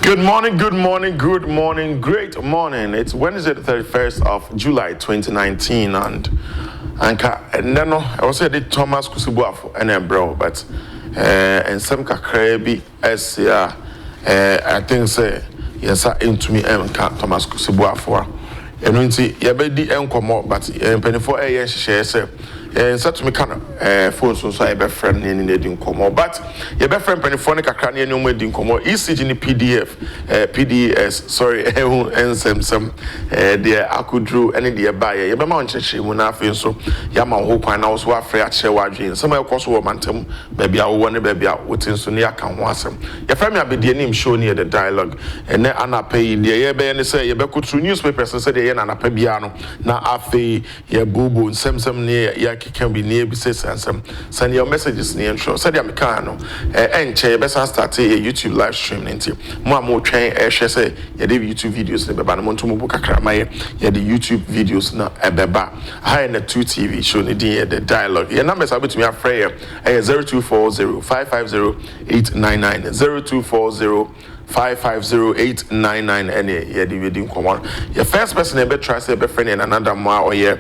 Good morning, great morning. It's Wednesday, the 31st of July, 2019, and then I was saying Thomas Kusibuafo and bro, but and some kakrebi as I think say yes, into me Thomas Kusibuafo. And when see yabedi enkomo, but penny for a share say. And such me kind of phone so I be friend in the dinkomo, but your best friend pennyphonic a cranny no more dinkomo ECG in PDF PDS sorry and some dear Akudru and the buyer your mount munafi so yama hope and also afraid at share wagin some of course womantum baby I want baby out within Sonia can wasm your family be the name show near the dialogue and then Anna pay the ye say you be through newspapers and say the yen and a pebiano na afe ye bubu and some near can be near business and some send your messages near show. Said Yamicano and Che best start a YouTube live stream into more train say ya YouTube videos in the Banamontumu Bukakramaya ya the YouTube videos na ebeba high in the 2 TV show the dialogue. Your numbers are between me afraid 0240 550 899 0240 550-899 and yeah, the come on. Your first person ever try say be friend and another more or yeah,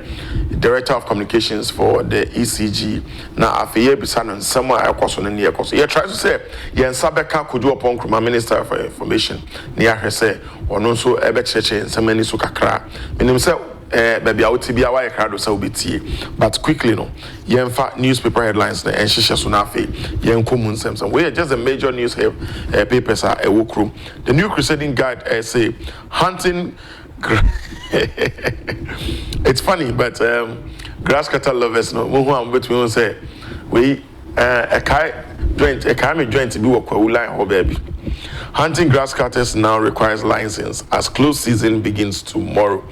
director of communications for the ECG. Now after year bisan somewhere across on the near course. You try to say yeah, Sabeka could do upon Kruma Minister for Information. Near her say or no so ever church in some many sukakra. Meaning say baby I would be a white crowd so be but quickly no yenfa newspaper headlines and shisha sunafi yenkomun semsem we are just the major news papers are a work room. The New Crusading Guide say hunting it's funny but grass cutter lovers no who am between say we a joint to be work line or baby. Hunting grass cutters now requires license as close season begins tomorrow.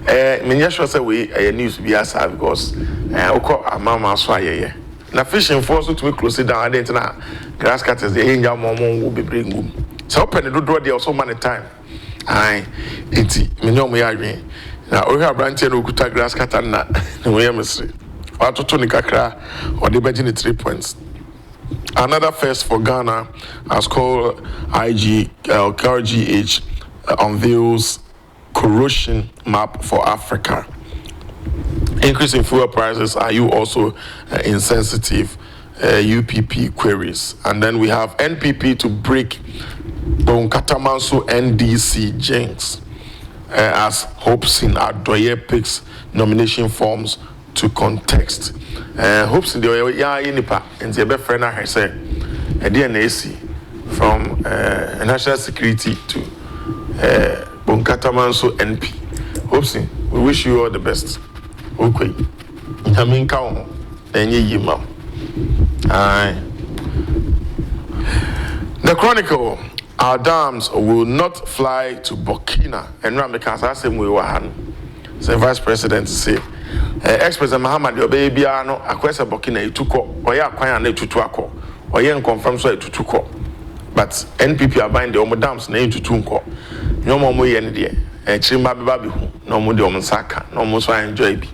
Many sure say we news be as because oko amama so ayeye na fishing force to me close down I didn't na grass cutters the hinja momo will be bring room so open the door there so many time ai enti me no mo ya dwen na o hwa branch no kuta grass cutter na we am say watoto ni kakra or the budget 3 points. Another first for Ghana as called KRGH unveils corrosion map for Africa. Increasing fuel prices, are you also insensitive? UPP queries. And then we have NPP to break Bonkatamanso NDC jinx as hopes in Adoye picks nomination forms to contest. Hopes in the Yanipa and the best friend I say a DNAC from national security to Bonkatamanso NP. Hopsy, we wish you all the best. Okay. Yamin Kao, and ye ma'am. The Chronicle, our dams will not fly to Burkina and Ramikans. I say we were the Vice President say. Ex-President Muhammad, your baby, I know, a question Burkina, you took or ya quite a to Tuako, or yen confirm so to Tuko. But NPP are buying the Omo dams name to Tunko. No more yen dear. Chimba baby, no more the Omasaka, no more so I enjoy be.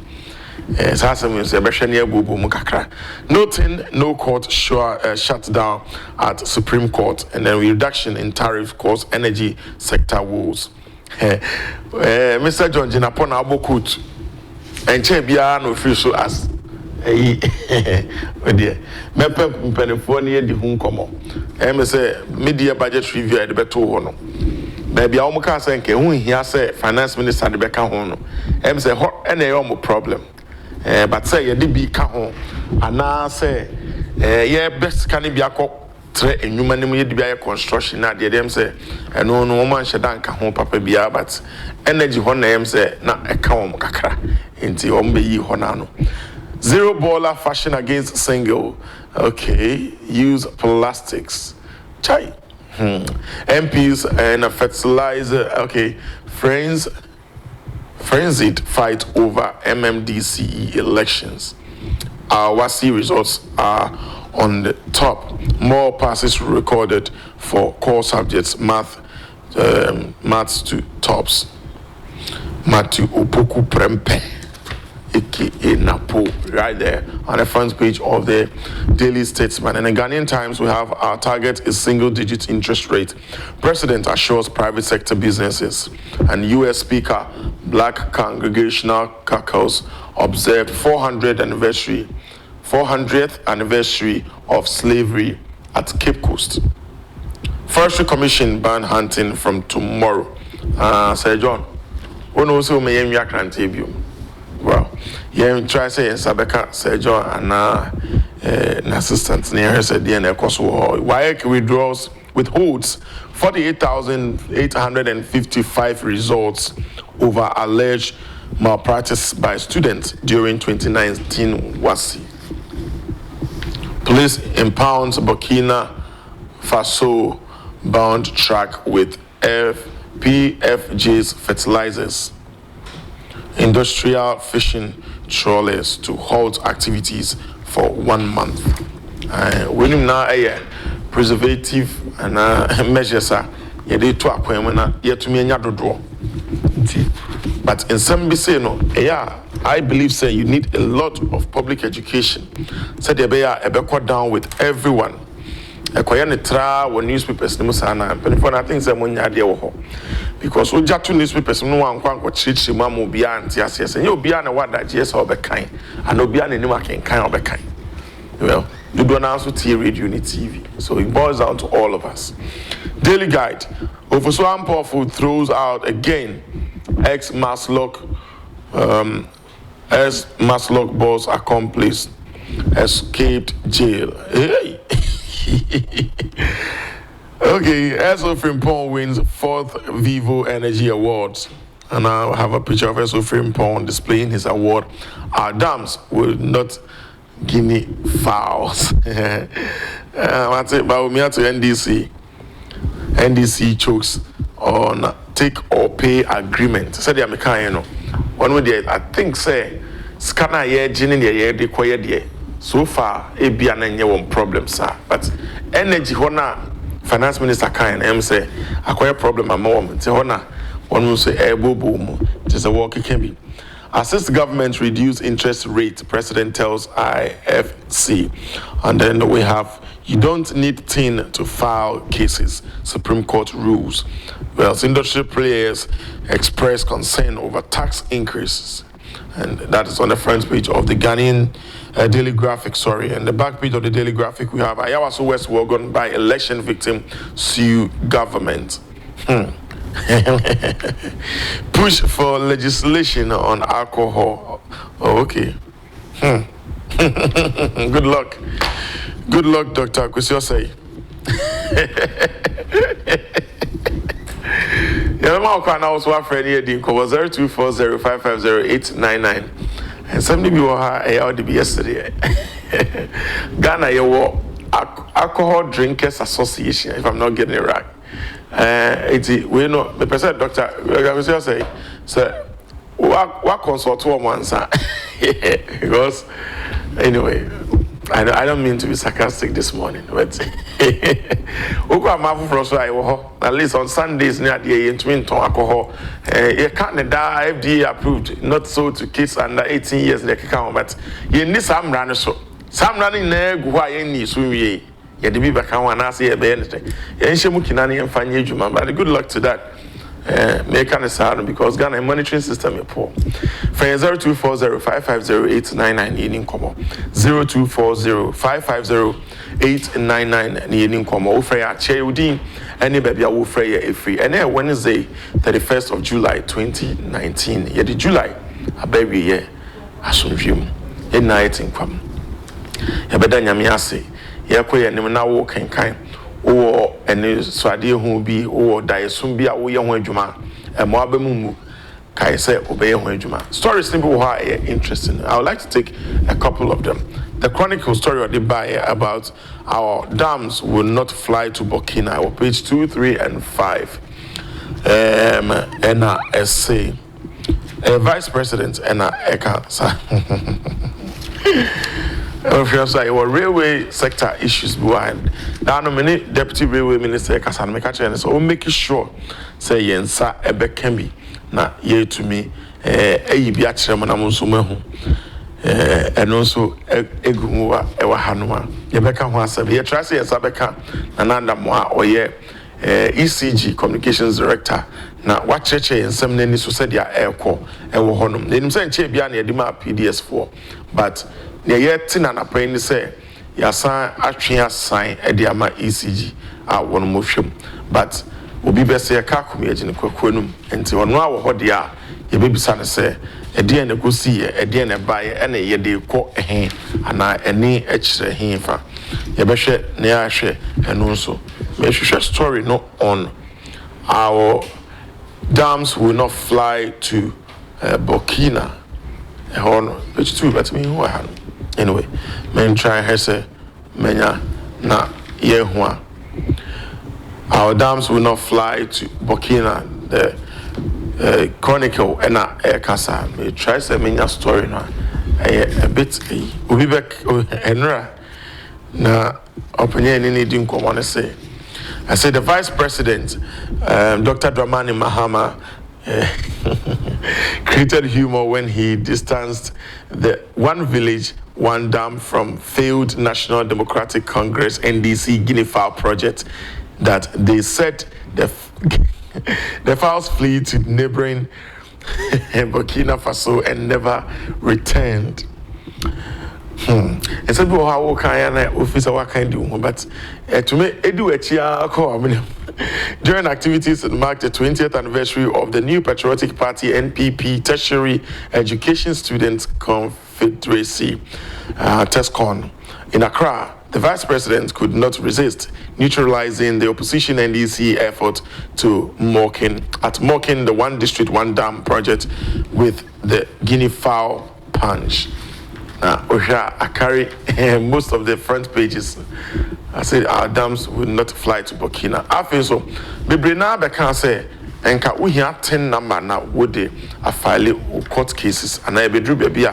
Sasam is a Bashania Bubu Mukakra. Noting no court shut down at Supreme Court and then reduction in tariff cause energy sector woes. Mr. John Jinapon Abokut and Chebia no feel so as dear. Mepe Penifoni di Hunkomo. Say media budget review at the better one. Baby, I'm going to say, who here say finance minister the back home. Say, what any problem. But say, you did be home. And now say, yeah, best can be a cop. And you manage to be a construction. Now, them say, and no man should dance home, Papa Bia, but energy on them say, not a calm kakra. Into Ombe Honano. Zero baller fashion against single. Okay, use plastics. Chai. MPs and a fertilizer. Okay, frenzied fight over MMDCE elections. Our WASI results are on the top. More passes recorded for core subjects, maths to tops. Matthew Opoku Prempe. aka Napo, right there on the front page of the Daily Statesman. And in Ghanaian Times, we have our target is single-digit interest rate. President assures private sector businesses. And U.S. Speaker Black Congregational Caucus observed 400th anniversary of slavery at Cape Coast. Forestry Commission ban hunting from tomorrow. Sir John, who knows who may be a well, yeah, try saying Sabeka, Sir John, and an assistant near her said DNA Kosovo. WAEC withdraws withholds 48,855 results over alleged malpractice by students during 2019 WASSCE. Police impounds Burkina Faso bound truck with PFJ's fertilizers. Industrial fishing trawlers to halt activities for 1 month. When you now preservative and measures are to appointment yet to me draw. But in some be say no, I believe say you need a lot of public education. Said they be down with everyone. Ekoya tra wo newspapers no sana penifo na things say monya de wo ho because we jatu newspapers no wan kwanko chirichiri ma mo bia anti asese nye obia na wada je se obekan and obia na nim akenkan obekan. Well, you don't also see radio and TV, so it boils down to all of us. Daily Guide. Officer Ampofu throws out again ex-Maslock boss accomplice escaped jail. Hey. Okay, Eso Frimpong wins 4th Vivo Energy Awards. And I have a picture of Eso Frimpong displaying his award. Our dams will not Guinea fouls. But we have to NDC. NDC chokes on take or pay agreement. Said the American, one way I think say scanner ye jinin ye de koye de. So far, it be an problem, sir. But energy hona finance minister can say acquire problem a moment. Hona one will say boom. Just a walk it can be. Assist government reduce interest rate, President tells IFC. And then we have, you don't need tin to file cases, Supreme Court rules. Well, industry players express concern over tax increases. And that is on the front page of the Ghanaian Daily Graphic, And the back page of the Daily Graphic, we have Ayawaso West Wogon by election victim sue government. Push for legislation on alcohol. Oh, okay. Good luck. Good luck, Dr. Kusiosei. Yeah, my account also have friend here. The call 0240550899. And somebody be what yesterday. Ghana, you Alcohol Drinkers Association, if I'm not getting it right. We know the person, Dr. Kusiosei say, sir, what consult one sir? Because anyway. I don't mean to be sarcastic this morning, but at least on Sundays near the twin ton alcohol. You can't die FDA approved, not so to kids under 18 years in the account, but you need some running so. Some running there go any swim ye. You the back and I say a benefit. Yenshamukinani and Fanyujuma, but good luck to that. Make an aside because Ghana monitoring system is poor. For 0240550899 in Komo 0240550899 in Komo. For your Cheudin, any baby I will free a free. And then Wednesday, 31st of July 2019. Yet the July, a baby year, Asunvium, in night in Kwam. Yabedanyamiase, Yakoya Nimana walk and kind. Or any swadi who be or die soon be a way on Juma and Moabemumu Kai say obey on Juma. Stories simple are interesting. I would like to take a couple of them. The Chronicle story of the buyer about our dams will not fly to Burkina, or page 2, 3, and 5. Enna essay. Vice President Enna Eka. Railway sector issues behind. Now, many deputy railway minister Kasan Mekachen, so making sure say Yensa Ebe Kembi na ye to me eyi bi akyerɛ mo na mo nso mahu ɛno nso egu mu wa ɛwɔ hanoma yɛbɛka ho asɛm yɛtra sɛ yɛsa bɛka Nana Adamo a ɔyɛ ECG Communications Director na wakyerɛkyerɛ nsɛm n'ani so sɛdeɛ ɛrekɔ ɛwɔ hɔnom na enim sɛ nkyɛn bia na yɛde ma PDS foɔ but na yɛte na napɛn ne sɛ yɛasan atwe asan ɛde ama ECG a wɔn mo hwɛm but obi bɛsɛ yɛka akɔmi agye ne kwakuo no mu nti ɔno a wɔ hɔ deɛ a yɛbɛbisa no sɛ ɛdeɛn na kɔsi yɛ ɛdeɛn na ɛbaeɛ ɛna yɛde kɔ ɛhe anaa ɛne ɛkyerɛ he fa yɛbɛhwɛ na yɛahwɛ ɛno nso mɛhwehwɛ story no on our dams will not fly to Burkina ɛhɔ no bɛtutu bɛtumi hu ha no anyway mentry hɛ sɛ manya na yɛhu a our dams will not fly to Burkina the Chronicle and Kasa may try to make a story now a bit we back Enra na opinion any didn't come on to say. I said the Vice President Dr. Dramani Mahama created humor when he distanced the One Village One Dam from failed National Democratic Congress NDC Guinea Fowl project that they said the fowls flee to neighboring Burkina Faso and never returned. It's a bit how can officer what can do, but to me, during activities that marked the 20th anniversary of the new Patriotic Party NPP Tertiary Education Students Confederacy TESCON in Accra, the Vice President could not resist neutralizing the opposition NDC effort to mocking the One District One Dam project with the Guinea Fowl punch. I carry most of the front pages. I said our dams will not fly to Burkina. I feel so. Bebrina can say and we have 10 number now would they file court cases and I be drew baby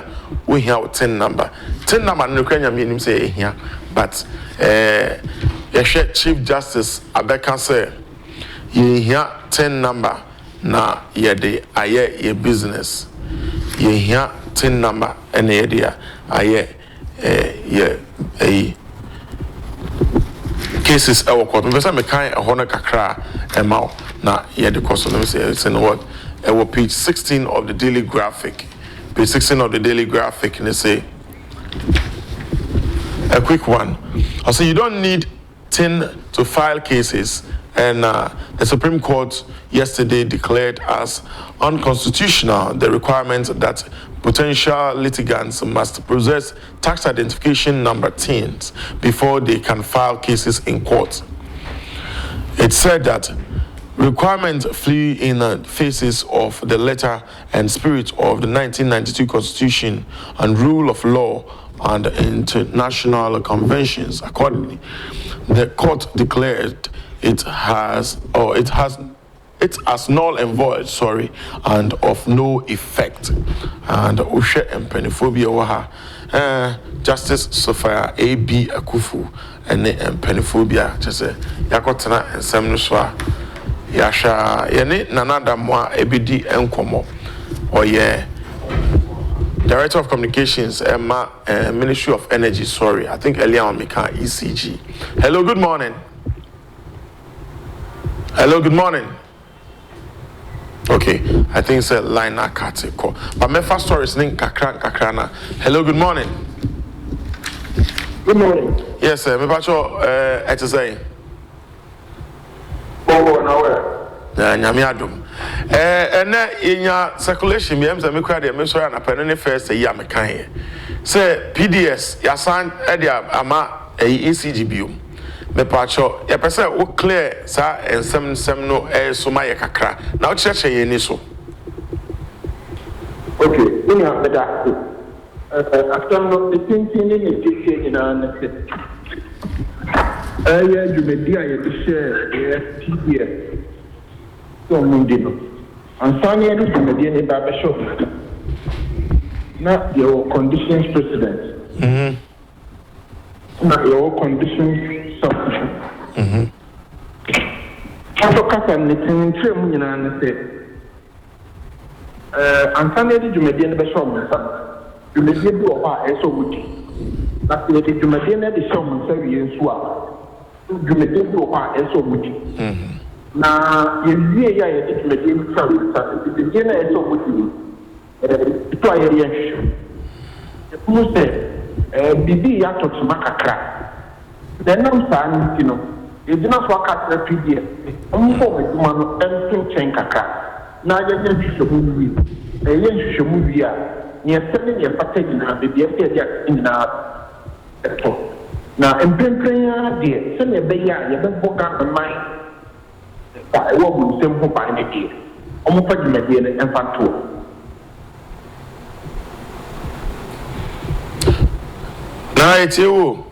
we have 10 number no can mean him say here but Chief Justice Abeka say you hear 10 number na ye de aye ye business ye hear 10 number and ye de aye cases our court me me kan e hono kakra e ma na ye de cost let me say it's in what page 16 of the Daily Graphic and they say a quick one. I say you don't need 10 to file cases, and the Supreme Court yesterday declared as unconstitutional the requirement that potential litigants must possess tax identification number 10s before they can file cases in court. It said that requirements flee in the faces of the letter and spirit of the 1992 Constitution and rule of law and international conventions. Accordingly, the court declared it as null and void, and of no effect. And Ushe and Peniphobia waha Justice Sophia A.B. Akufu and Peniphobia just say Yakotana and Samnuswa Yasha Yene Nana Adamo Ebidi Enkomo or Director of Communications, Ministry of Energy, I think earlier on ECG. Hello, good morning. Okay, I think it's a line I can't call. But my first story is Kakrana. Hello, good morning. Good morning. Yes, sir. Me pacho say. Nyame adom enya circulation me emza me kwade me so ya na pene ne first year me kan here say PDS ya san e dia ama ECG biom me pacho ya pese wo clear sa ensem no so ma ye kakra na wo cheche ye ni so okay we have better after no thinking in education in an area you media you share PDS so mundino and Sanya is the media barber shop not your conditions president not your conditions substitute after kasa nitin trim nyina na say Ansane di dwumadie no bɛhyɛ ɔmo nsa dwumadie bi wɔ hɔ a ɛsɛ ɔmo di na sɛ yɛde dwumadie no de hyɛ ɔmo nsa wie nso a dwumadie bi wɔ hɔ a ɛsɛ ɔmo di na yɛwie yɛ a yɛde dwumadie no hyɛ ɔmo nsa dwumadie no a ɛsɛ ɔmo di to a yɛyɛ nhwehwɛ ɛfunu sɛ biribi yɛ atɔtoma kakra na ɛnam saa no nti no yɛgyina so aka kyerɛ pdf ɔmo bɔ ɔmo adwuma no ɛnto nkyɛn kakra na yɛnyɛ nhwehwɛmu wie ɛyɛ nhwehwɛmu wie a neɛ sɛne neɛ fata nyinaa baabi ɛsɛ yɛde aka nyinaa ɛtɔ na mprempren ara deɛ sɛnea ɛbɛyɛ a yɛbɛbɔ Ghana man a ɛwɔ ɔmo nsɛm ho ban no deɛ ɔmo fa dwumadie no ɛmfa ntoɔ na etie wo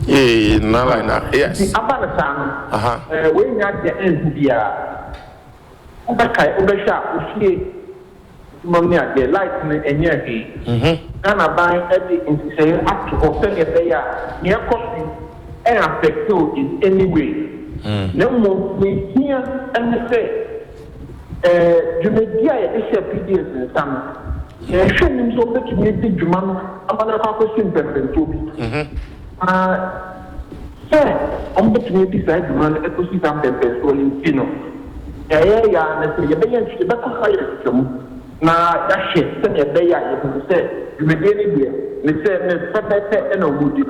na like that yes aba na saa no we nya de enhu bia obɛkae obɛhwɛ a ofie mom ne ade light ne enye ahwe Ghana ban ɛde nsɛyɛ ato hɔ sɛnea ɛbɛyɛ a ne ɛkɔsi affect you in any way na mmom ne hia ɛne sɛ dwumadi a yɛde hyɛ pds nsa no yɛhwɛ nim sɛ ɔbɛtumi di dwuma no ama no akɔsi mpɛmpɛntoɔ bi sɛ ɔmbɛtumi di saa dwuma no ɛkɔsi saa mpɛmpɛntoɔ no nti no yɛyɛ yɛ a na sɛ yɛbɛyɛ nhwɛ yɛbɛkɔfa yɛ hwehwɛmu na yɛahwɛ sɛnea ɛbɛyɛ a yɛhunu sɛ dwumadie no deɛ ne sɛ ne pɛpɛpɛ ɛna ɔmɔdi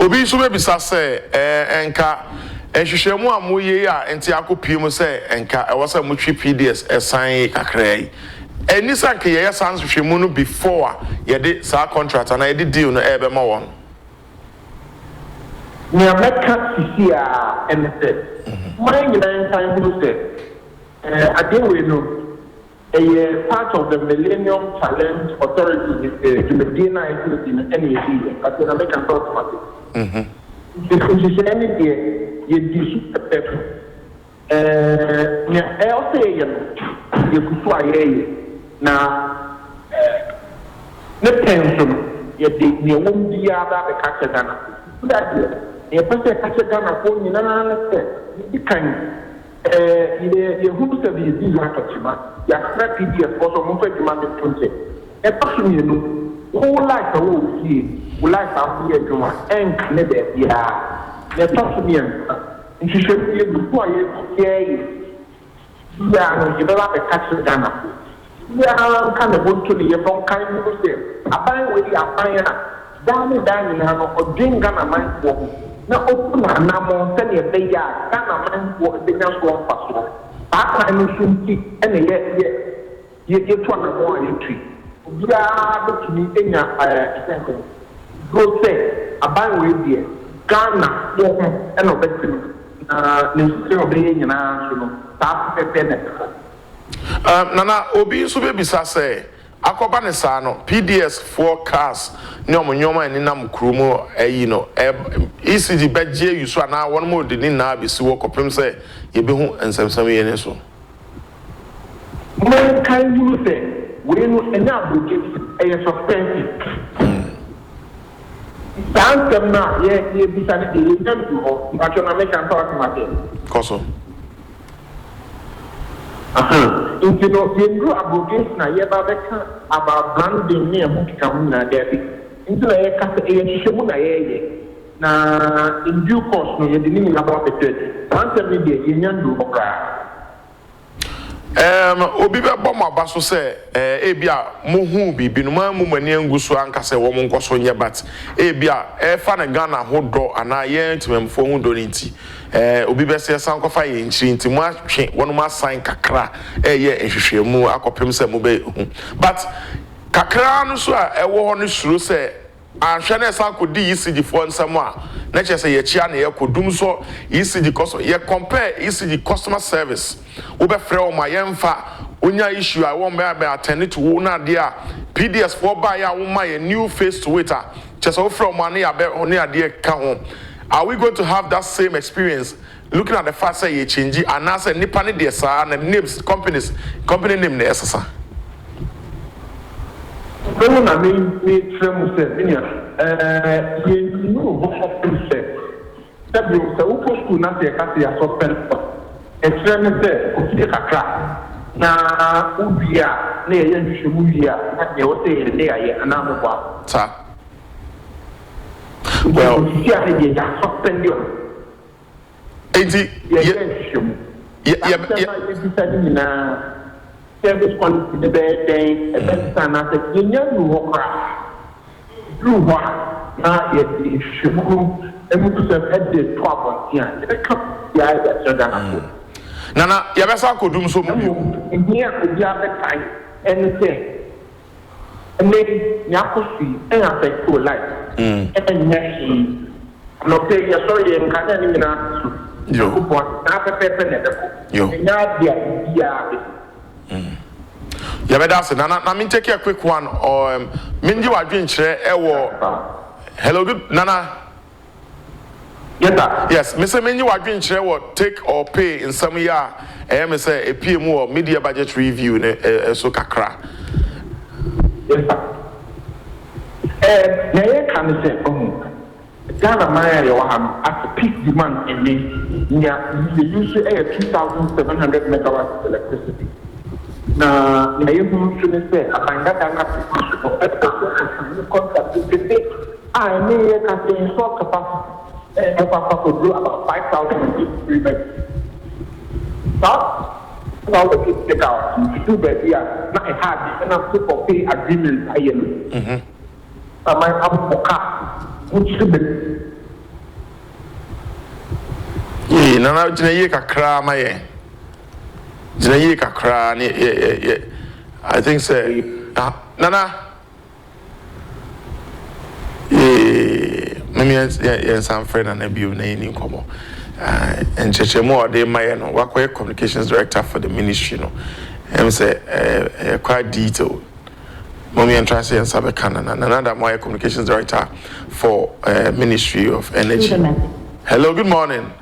obi nso bɛbisa sɛ ɛnka nhwehwɛmu a moyɛ a nti akɔpie mu sɛ ɛnka ɛwɔ sɛ motwe pds ɛsan kakra yi ɛni sɛ nka yɛyɛ saa nhwehwɛmu no before a yɛde saa contract ana yɛde deal no ɛbɛma wɔn nea mɛka sisi a ɛne sɛ mmaa nyinaa nsan huru sɛ adeɛ no ɛyɛ part of the Millennium Challenge Authority dwumadie no a yɛsɛ no ɛne yɛdi yɛ kasi na mɛka sɛ automatic nhyehyɛ ne deɛ yɛdi so pɛpɛpɛ nea ɛyɛ sɛ yɛyɛ no yɛkutu a yɛyɛ na ne pɛn so no yɛde nea wɔn biara ba bɛka kyɛ Ghana so yɛpɛ sɛ ɛka kyɛ Ghanafoɔ nyinaa ne sɛ yɛdi kan yɛhunu sɛ yɛdi yɛ atɔkyema yɛafra pdf fɔ so ɔmomfa adwuma no to nkyɛ ɛba so mmienu wo life a wɔ fie wo life a woyɛ adwuma ɛnka ne baabiara na ɛba so mmiɛnsa nhwehwɛ yɛgufu a yɛyɛ biara no yɛbɛba bɛka kyerɛ Ghanafoɔ biara nka ne bonto ne yɛbɔ nkan no sɛ aban wɔ yi aban a daa ne daa nyinaa no ɔdwen Ghana manfoɔ na open anamo sɛnea ɛbɛyɛ a Ghana manfoɔ ɛbɛnya so ɔmfa so saa kwan no nso nti ɛna yɛtu anamo a yɛtui obiara bɛtumi anya ɛsɛnkɛn bro sɛ aban wɔ deɛ Ghana wɔ ho ɛna ɔbɛtumi na ne nsosɛ ɔbɛyɛ nyinaa so no saa pɛpɛ na ɛka nana obi nso bɛbisa sɛ akɔba ne saa no pds 4 cars ne ɔmo nyɔma ani nam kurom ayi no ECG bɛgye yi so ana wɔn mo de ne na abisi wɔ kɔpem sɛ yɛbɛhu nsɛmsɛm yɛ ne so mo kan duru sɛ wei no ɛnyɛ abroge ɛyɛ suspension saa nsɛm no a yɛbisa no deɛ yɛnya ndu hɔ mpatwɛ na mɛka nsa wasemate kɔ so nti no yɛnduru abroge na yɛba bɛka about branding ne ɛho keka ho nyinaa daabi nti na yɛka sɛ ɛyɛ nhyehyɛmu na yɛyɛ na in due course no yɛde ne nyinaa bɔ apɛtɛ saa nsɛm no deɛ yɛnya ndu hɔ koraa obi bɛbɔ mo aba so sɛ ebi a mohu bibi no ma mu mani angu so anka sɛ wɔ mo nkɔ so nyɛ but ebi a ɛfa ne Ghana ho dɔ ana yɛn timamfo ho dɔ ne nti obi bɛsɛ san kɔfa yɛn nkyiri nti mo atwe wɔn mo asan kakra ɛyɛ nhwehwɛmu akɔpem sɛ mo bɛ hu but kakra no so a ɛwɔ hɔ no suro sɛ ahwɛ na ɛsan kɔdi ECG foɔ nsɛm a na kyerɛ sɛ yɛkyia na yɛkɔdum so ECG customer yɛ compare ECG customer service wobɛfrɛ wɔn a yɛmfa onya issue a wɔn bɛ attend to wo na adeɛ a PDS foɔ ba yɛ a wɔn ma yɛ new face to it a kyerɛ sɛ wofrɛ wɔn a ne yɛabɛ ne adeɛ ka ho are we going to have that same experience looking at the fact say yɛ change anaasɛ nipa ne deɛ saa na names company name na ɛsesa no na me trem say nya ye no ho of say that you say wo school na say ka say suspend e trem say o ti kakra na ubia na ye nhwehwemu wia na ye wo say ne aye anamwa sa well yeah suspend you enti na service quality the bad day and then sana say you know okra through what na ye shemu emu to say head the 12 here the cup ya that Nana, you better say kodum so mu. Here could be other time anything. And maybe Yakusi and affect your life. And Yashi, no pay your story and Katanina. You put half a pepper. You not you better say, Nana, I mean, take a quick one or Mindy was drinking hello, good Nana. Yes, sir. Yes, Mr. Menu, I didn't share what take or pay in some year. I am say a PMO media budget review so kakra. Yes, sir. Now can say, Ghana Maya Yoham at peak demand in the use 2,700 megawatts of electricity. Now, you should say, I find that I'm not contract with I may contain stock capacity. If I could do about 5,000 3 beds. Now the kids take out 2 beds here. Now I had enough to pay agreement. I am. I might have a car. Which should be. Nana, Janaye kakra, my Janaye kakra, I think say, Nana. Yes, I'm friend and a beauty name come and Chechemo, they my work communications director for the ministry. No, I'm say quite detailed. Mommy and Tracy and Sabekana, and another my communications director for Ministry of Energy. Hello, good morning.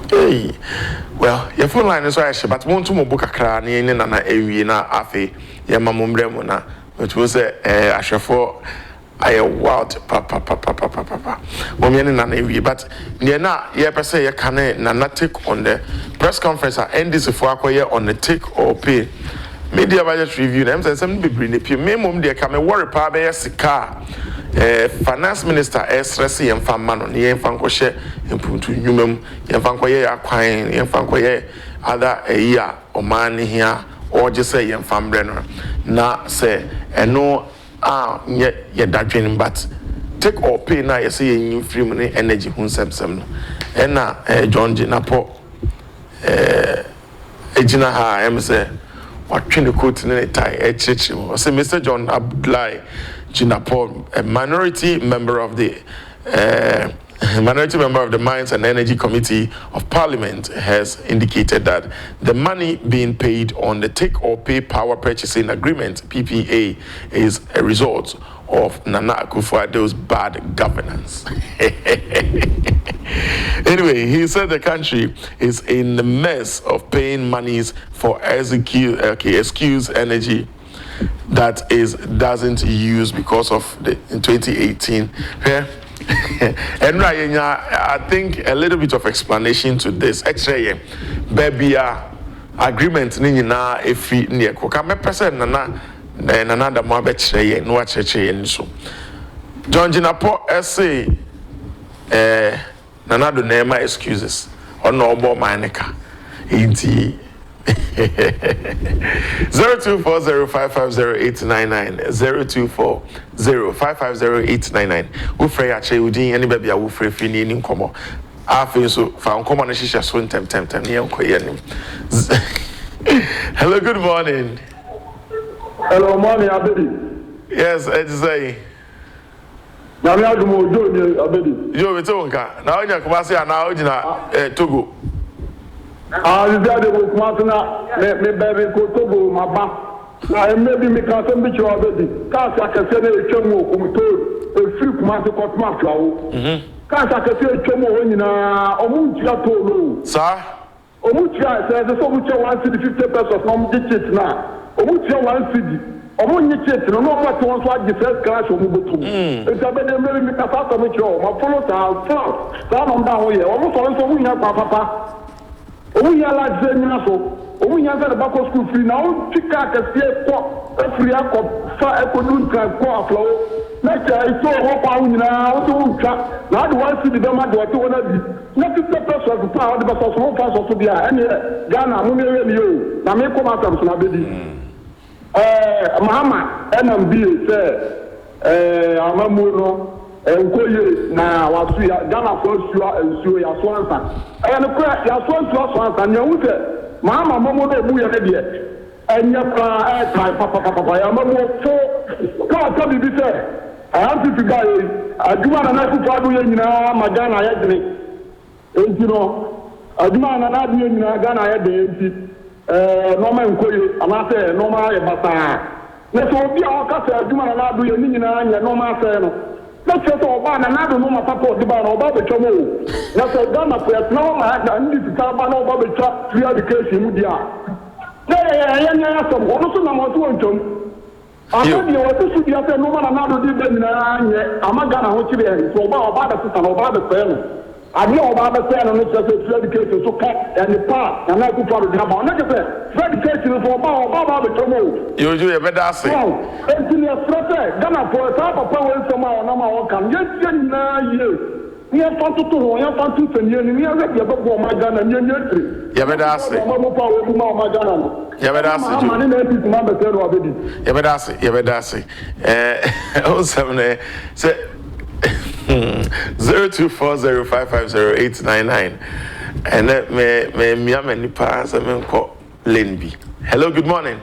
Hey, well, your phone line is right, but won't you book a cran in an area na afe, Yamamumbremona, which was a for. I wild papa. Women and Navy, but near now, yeah, per se, you can not take on the press conference and this for acquire on the take or pay. Media budget review them, and some big green. If you may mum, there come a worry power car. Finance Minister S. and Famano, near Fancoche, and Puntu Numum, Yanfancoye acquiring, Yanfancoye, other a year or man here, or just say Yanfam Brenner. Now say, and no. Yet that dream, but take or pay now. You see, in free money, energy, who sem and now John Jinapo, Ejina ha, I'm say, what train the coat in a tie, a church, or say Mr. John Abdullah Jinapo, a minority member of the Mines and Energy Committee of Parliament, has indicated that the money being paid on the take-or-pay power purchasing agreement (PPA) is a result of Nana Akufo-Addo's bad governance. Anyway, he said the country is in the mess of paying monies for excuse energy that doesn't use because of the in 2018. And I think a little bit of explanation to this. Actually, baby, agreement ni na efi ni eko. Kame person nana da mo abechire no achechire ni so. John Jinapo essay nana do nema excuses. Ono obo maneka. Inti 0240550899 0240550899 wo frɛ ya che udin ene ba bia wo frɛ fi ni nkomo afi so fa nkomo na hihya so tem ne enkoye nim. Hello, good morning. Hello, morning, Abedi. Yes, it's say na me adumo jo ni Abedi. Yo beto nka na onya Kumasi na ogina Togo. Is that the Kumasi me baby ko Togo maba. Na maybe me can some bicho Abedi. Ka sa ka se na etwamu okumto e free Kumasi ko tma twawo. Ka sa ka se etwamu ho nyina omu ntia to lo. Sir? Omu tia se so mu tia 150 pesos na mu digit na. Omu tia 150. Omo nyite no no what won so agi first class omo botum e sabe dem le mi ka fa so mi cho ma follow ta no da ho ye omo so nya pa papa omo ya la je nyina so omu nyansa de bako school free na o tika ka sie ko free akọ fa ekodun kan ko aflo na cha iso ho pa nyina o to ntwa na de wan si de ma de o to na bi na ti se person to pa o de so so fa so bia ene Ghana mu me we ni o na me ko ma tam so na bedi Mahama NMB say amamu no enkoye na wasu ya Ghana for suo ya so ansa no ko ya so ansa nya wu se Mahama momo no mu ya ne de enya pra papa ya mamu fo ka bi se am to guy aduma na ku fa do ye nyina magana ya dine enti no aduma na do ye nyina Ghana ya de enti normal nkoye amase normal ya basa na so obi a okasa aduma na do ye nyina anya normal se no na so to oba na do no ma papa odi ba na oba be chomo na so Ghana for ya no ma na ndi ta ba na oba be cha free education mu dia ya so ono so na mo to ntom akodi o to su dia se no ma na do di be nyina anya amaga na ho kire so oba da sita na oba da fe no ade oba da fe no no so free education so ka and pa na ku fa do dia ba na ke se free education so oba be chomo yoju ye beda ase enti ne frete Ghana for ta papa we so ma na ma wo kan ye na ye ni fa to ho ya fa to tani ni ya re ye bebo ma Ghana ni tri ye beda ase ma mo pa we ma Ghana no ye beda ase ju ma ni na bi ma be se no abedi ye beda ase o seven say 0240550899 and me am any pass I mean call lane B. Hello, good morning.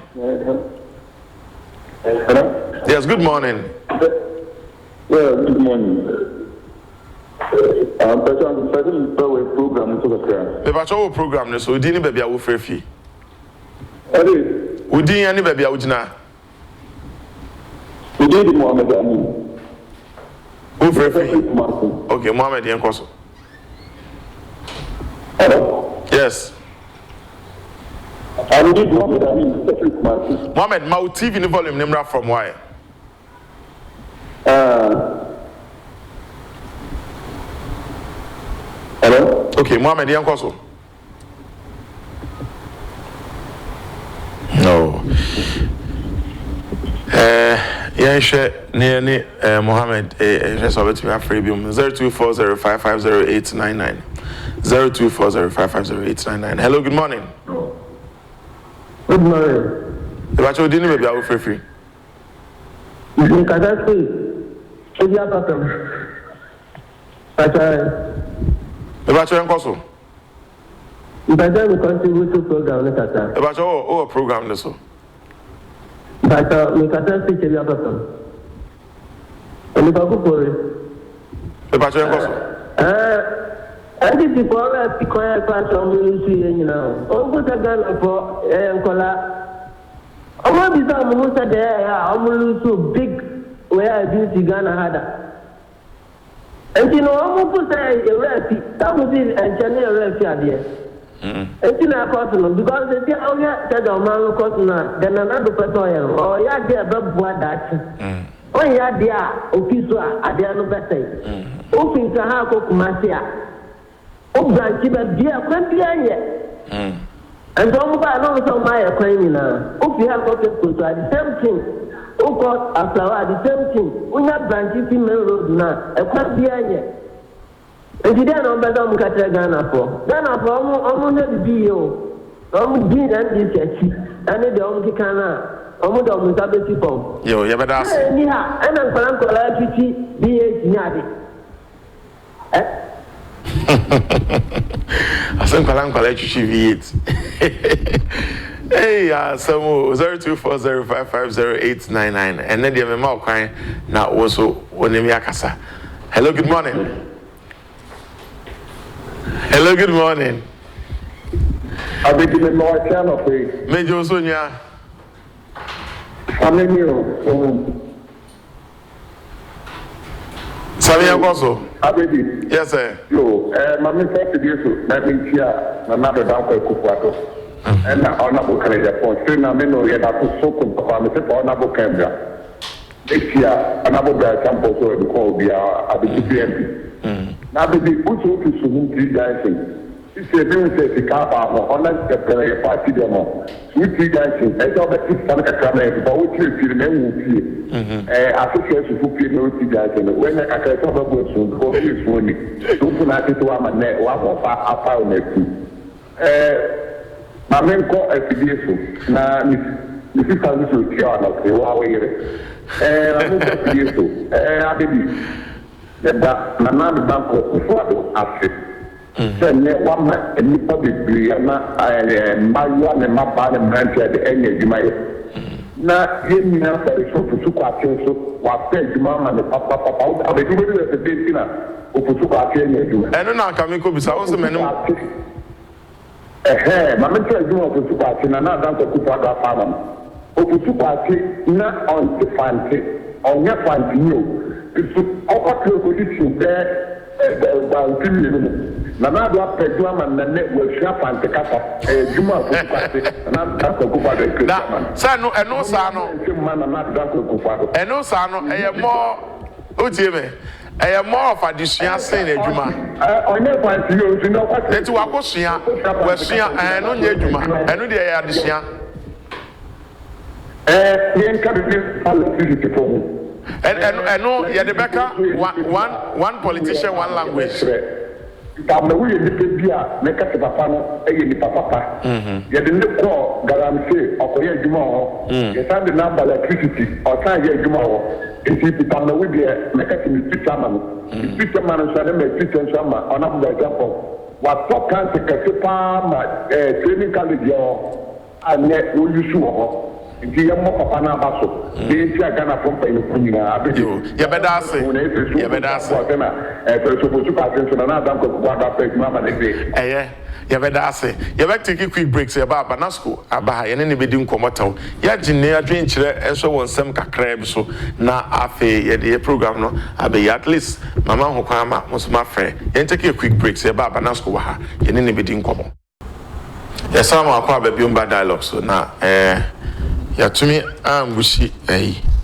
Hello? Yes, good morning. Good morning. President program to the The Bacho program, so didn't baby a woofer fee. Would Udi any baby out now? we did Mohammed Ali. Woofer fee. Okay, Mohammed Yankoso. Hello? Yes. I did Mohammed Ali. Mohammed, my TV in the volume number from why? Hello? Okay, Mohammed Yankoso. No. Yeah, share near Mohammed. Just over to me after 0240550899. 0240550899. Hello, good morning. Good morning. The Bacho didn't maybe I will free. You can just see. If you have a problem. The Bacho Yankoso. But then we contribute to program. The Bacho, program this. But we can just see if you have a problem. And we can go for it. The Bacho Yankoso. I did the poor as the quiet part of the now. Oh, what a gun for Ancola. I want to be some who said there, I'm so big where I do see Ghana had. And you know, I'm going to say a recipe. That was it, and Channel recipe idea. And you know, because they say, oh, yeah, said the man, Cosna, then another person, or yeah, they're about what that. Oh, yeah, they are, official, I dare no better. Open to have Kumasia. Oh, branch, but dear, can't and don't buy no some my acquaintance now. If you have got to the same thing, oh, got a flower, the same thing. We have branches in the road now, a quite behind you. And you don't know better than Ghana for. Ghana for almost the BO. Almost being and this and the only cana, almost almost a bit people. Yo, you better ask. Yeah, and I'm going to call it BH Yadi. I think I'm going to V8. Hey, some 0240550899. And then the memo crying now also when you akasa. Hello, good morning. Hello, good morning. I be giving more channel for you. Major Sonia. I'm in you. Sammy Yankoso. Abedi. Yes, sir. Yo, my first video, let me hear my mother down for Kufuato. And now, honorable Canada for Sina Mino, and I put so good for me, honorable Canada. This year, honorable Campo, so the call be our BPMP. Now, the good to Sumu guys. Sisi ebi wusɛ sika baako ɔna pɛpɛrɛ yɛ paati dɛ mo wuti dansi ɛsɛ ɔbɛti sani kakra na yɛ ba wuti efiri na ewu fie asosɔ esufu fie na wuti dansi no wɛnyɛ kakra ɛsɛ ɔbɛbɔ esu nkɔ ɔbɛ esu oni tufu na atete wa ma nɛ wabɔ fa afa ɔna eku maame nkɔ efidie so na ne sisa bi so tia ɔna ɔsɛ wa wɔyere maame nkɔ efidie so abedi yɛda nana de bankɔ fufu ado ase. Sɛ ne wama nipa bebree na mmayewa ne mmabaa ne mmeranteɛ de ɛnyɛ adwuma yɛ na yɛn nyinaa sɛ ofusu kwate nso wapɛ adwuma ama ne papapapa abɛdwuma bi wɔ sɛ bɛsi na ofusu kwate ɛnyɛ adwuma ɛno na aka me kɔ bisa wo sɛ m'anim ma mente adwuma ofusu kwate na adansa kufa do afa ama no ofusu kwate na ɔnte fante ɔnyɛ fante yi o nso ɔkɔtɔ ekɔdi na na do apɛdu ama nane wɔahua fante kasa adwuma afotu kwate na danko kufa do ekiri ama no sɛ no ɛno saa no ɛno saa no ɛyɛ mɔ otie me ɛyɛ mɔ of adesua sen na adwuma ɔnyɛ fante yi o nso na ɔkɔtɔ eti wakosua wasua ɛno nyɛ adwuma ɛno deɛ ɛyɛ adesua yɛnka bibi electricity fo ho ɛno yɛde bɛka one politician one language Tamna we nipa bi a na kase papa no eye nipa papa ye de ne ko garantie okoye adwuma ho ye send the number electricity o tan ye adwuma ho enti tamna we de na kase mi teacher man so na me teacher so ama ona for example wa top kan se kase pa ma training college yo ane wo yusu ho enti ye mo papa na abaso de enti aga na pompa ile kunyina abedi ye beda ase na so posu ka senso na adam ko kwa da pe ma de be ye beda ase ye be take quick breaks ye ba Banasco aba ye ne bedi nkomotaw ya gine adwen kire enso wonsem kakra bi so na afi ye de program no abe at least mama ho kwa ma musuma frɛ ye take a quick breaks ye ba Banasco wa ha ye ne bedi nkomo ye sama akwa ba bi umba dialogue so na ya tumi ambushi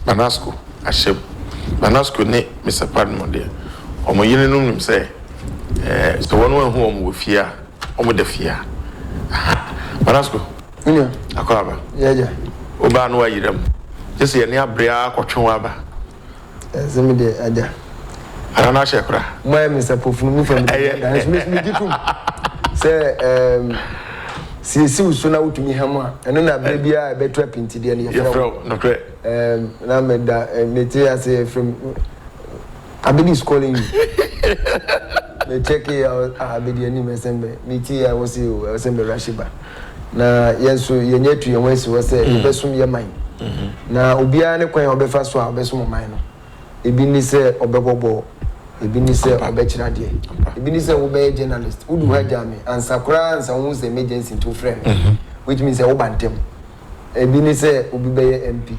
Banasco ahyem Banasco ne Mr. Padmore de omo yene num sɛ so wono hu omo wofia omo da fia Banasco nya akwaba ya oba no ayiram jese ye ne abrea akotwe waba zemi de ada ana na hye kra moye Mr. Pofunu mu fam da me gitum sɛ si uso na utumi hama eno na bra bia beto apinti de ne yefro no kre na me da meti ase from Abedi is calling you me check out Abedi ani mesembe meti I was sembe Rashiba na yenso yenye tu yenwesi wo se ebesum ye man na obia ne kwan obefa so a obesum man no ebi ni se obebobo ebi ni se obechira de ebi ni se wo be journalist udu ha jame ansakura ansa hu se emergency to friend which means wo bantem ebi ni se obi be MP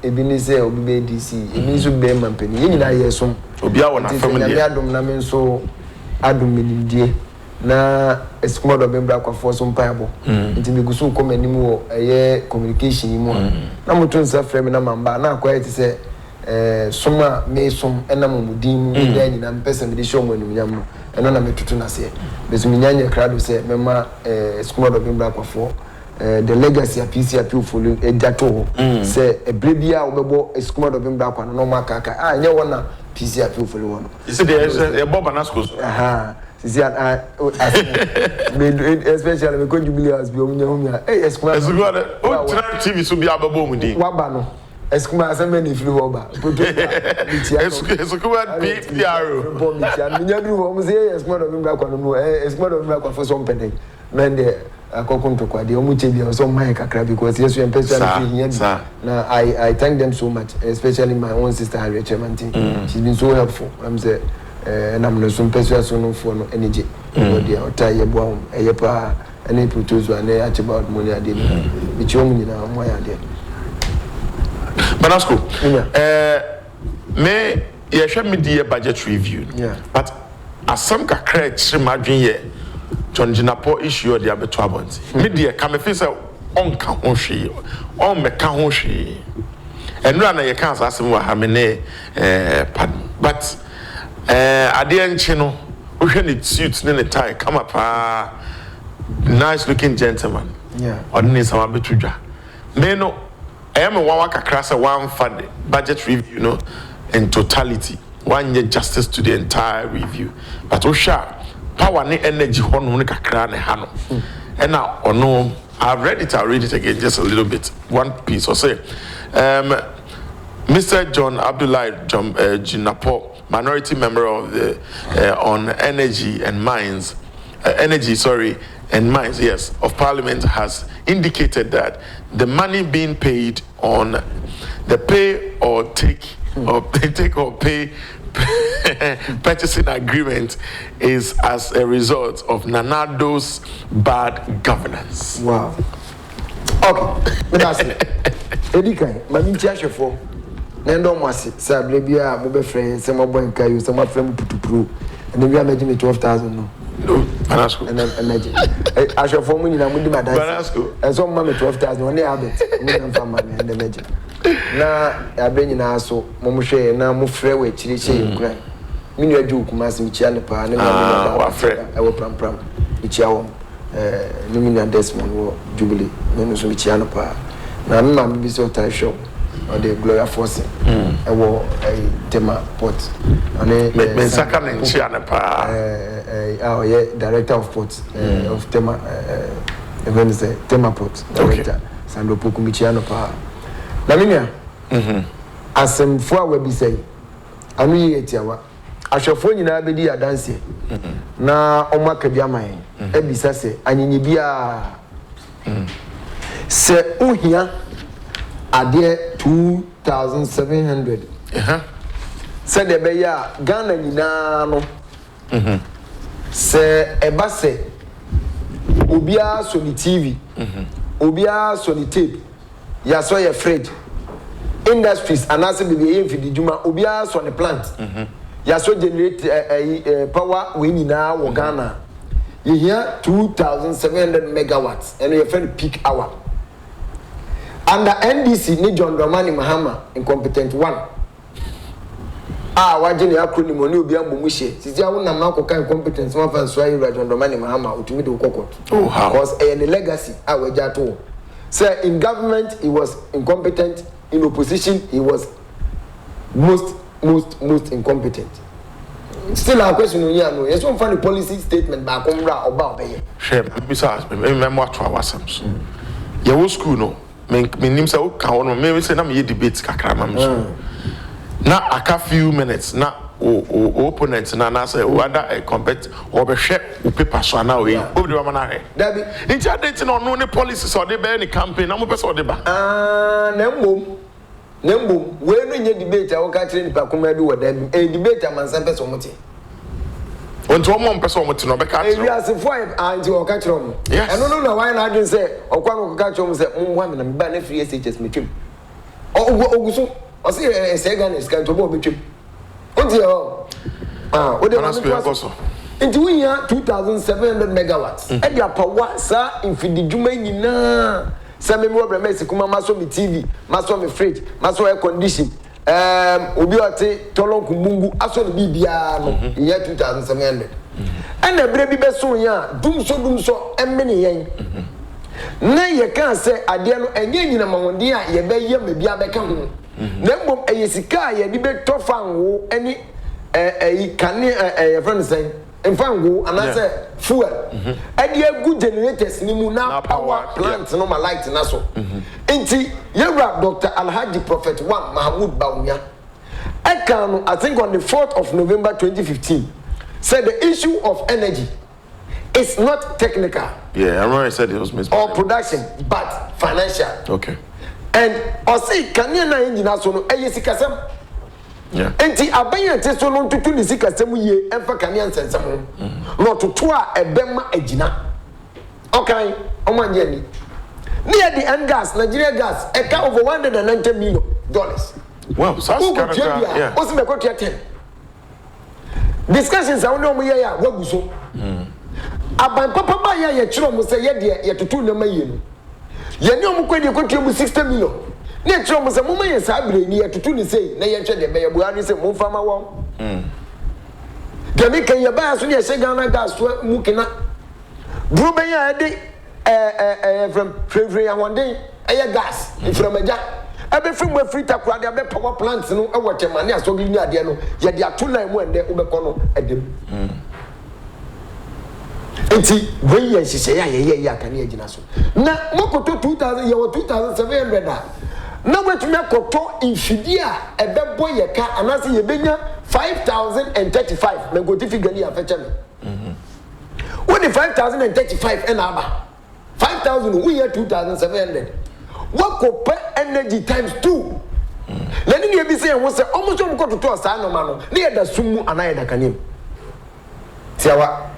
ebi ni se obi be DC ebi ni so be mampani ye nyina yesom obi a wona family ya adom na me so adom menimdie na eskumodo bembra kwa force mpaibo nti megusu komanimu wo eye communication yi mu na mutun sa frame na mamba na akwa eti se soma me som ena momudin mu nya nyina mpese me de show mo animnyam no eno na metutu na se besuminyanya krado se mema eskumodo bembra kwa for the legacy of PCP follow ejato se ebrebia obebo eskumodo bembra kwa no makaka nye wona PCP follow wono isi de Bob Banasco sisi especially me ko jubilees bi omunya humia eskumodo o tra TV so bi ababo mu din waba no eskuma aseme ni firi ho ba eskuma PRO bo mi tia minya duru ho mu se eskumodo bembra kwa no eskumodo bembra kwa for some pending mende akokunto kwa de omu chebi so my kakra because yes we person here na I thank them so much, especially my own sister Harriet Chemanti. She's been so helpful. I'm say and I'm no some person so no for no energy but they ota ye bo e pa any proposal and ask about money ade bi chom nyina mo ya de Banasco me ye hwe me die budget review but asam kakra chimadwen ye John Jinapo issue the abeto abonti media ka me feel say onka ho hwe on meka ho hwe enura na ye kan asasem wa ha me ne but ade enchi no wo hwe ne suit ne tie kama pa nice looking gentleman. Yeah. Ordinary sama betudwa. Me no I am a one kakra say one for the budget review, you know, in totality. One year justice to the entire review. But Osha power ne energy hono ne kakra ne hano. And now no I'll read it again just a little bit. One piece or say Mr. John Abdullah Jinapo, minority member of the on energy and mines yes, of Parliament has indicated that the money being paid on the pay or take or pay purchasing agreement is as a result of Nanado's bad governance. Wow. Okay, but that's it. Edikan, mami tiashefo. Nendo mwasi, sa blebia mo be friend, se mo bon kayo, se mo friend putupro. And we are making 12,000 no. No, Banasco. And then imagine. I shall form in a mundi madam. Banasco. And some mammy 12,000 when they have it. Family and the magic. Now, I bring in our so, Momushe, now move freeway, chili, cry. Mini a joke, Massy Chianapa, and I will pram, Ichiao, Lumina Desmond, or Jubilee, Menus Chianapa. Now, I'm be so tight show. Or the Gloria Forcing, I wore a tema pot. And a second in Chianapa, director of ports of tema, even say tema pot, director, Sandro Pukumichianapa. Laminia, as some 4 will be say, I mean, Etiawa. I shall phone you now, be a dancer. Now, Omaka Biamai, Ebisase, and in Ibia. Say, oh, here. Adie 2,700. Said the beya Ghana nyina no. Se eba se obia so ni TV. Obia so ni tape. Ya so ye fridge. Industries anase be ye mfidi djuma obia so ni plant. Ya so generate power we nyina wo Ghana. Ye here 2,700 megawatts and ye friend peak hour. Under NDC, ni John Dramani Mahama, incompetent one. Wajini acronym oni obi ambomushe. Sisi awu na mako ka incompetence ma fan swai John Dramani Mahama utumi de kokot. Oh, how? Because a legacy weja to. Say in government he was incompetent, in opposition he was most incompetent. Still our question on no. Yes, one funny policy statement ba komra oba obeye. Shame, besides, remember to our Sams. Your school no. Me nim say o ka wono me say na me debate kakra ma so na aka few minutes na opponent na say o ada compete o be hwe o paper so na o yi o de ma na he dabi nti adenti na no ne policy so de be ni campaign na mo pese o de ba na mbom we no nye debate a o ka kire ni pa kuma bi wo dabi debate amansan pese o mote onto mo pese o mote no be ka kire we asefo anti o ka kire mo eno no why na adwen say okwa no ka kire mo say mo na me ba na free SHS metwem oguso o say say Ghana is kan to bo betwem onti o o de na so nti we here 2,700 megawatts e dia power sa infidi djuma nyina sa me wo bremesi kuma maso mi TV maso mi fridge maso air condition obi ote tolon kumungu aso ni bibia no ye 2,700 and the bre bi beso ya dum so emene yen na ye kan se ade no enye nyina mahonde a ye be ye mabia be ka ho na mbom eyesika ye di be tofanwo eni kane ye friend say enfango anase fuel ade agu generators ni mu na power plant no ma light na so enti yewra Dr. Alhaji Prophet 1 Mahmoud Bawumia Ekano, I think on the 4th of November 2015 said the issue of energy is not technical. Yeah, I remember I said it was or production but financial. Okay. And osi kanya na engine so no eyesikasem. Yeah. Enti abanya te so no tutu ni sikasem ye emfa kanya nsensem. No tutu a ebema agina. Okay, omanje ni. Near the end gas, Nigeria gas, eka over $190 million. Wow, so that's yeah. Osi me kotia 10. Discussions are no ya waguso. Aban papa ba ya ye chiro mo say ye de ye tutu na maye no. Ye ne omo kwedi kotia mu 60 million. Ne chiro mo say mo maye sa abre ni ye tutu ni say na ye hwe de be ye buhari say mo fama won. Demi kan ye ba so ne ye Ghana gas so mu kina. Brubenya from free and one day gas from a jack. Ebe from where free takwa de be power plants no e wo temane asogi ni ade no ye de atolan mu ende ubekọ no edem enti when ye hihye ye akane agina so na mokoto 2000 ye 2700 a na wetumi akoto infidi a ebebo ye ka anase ye benya 5035 na goti figure ni afeche me what the 5035 and aba 5000 we year 2700 what could energy times 2 let me be saying was almost on go to us no near the sumu and I can tiawa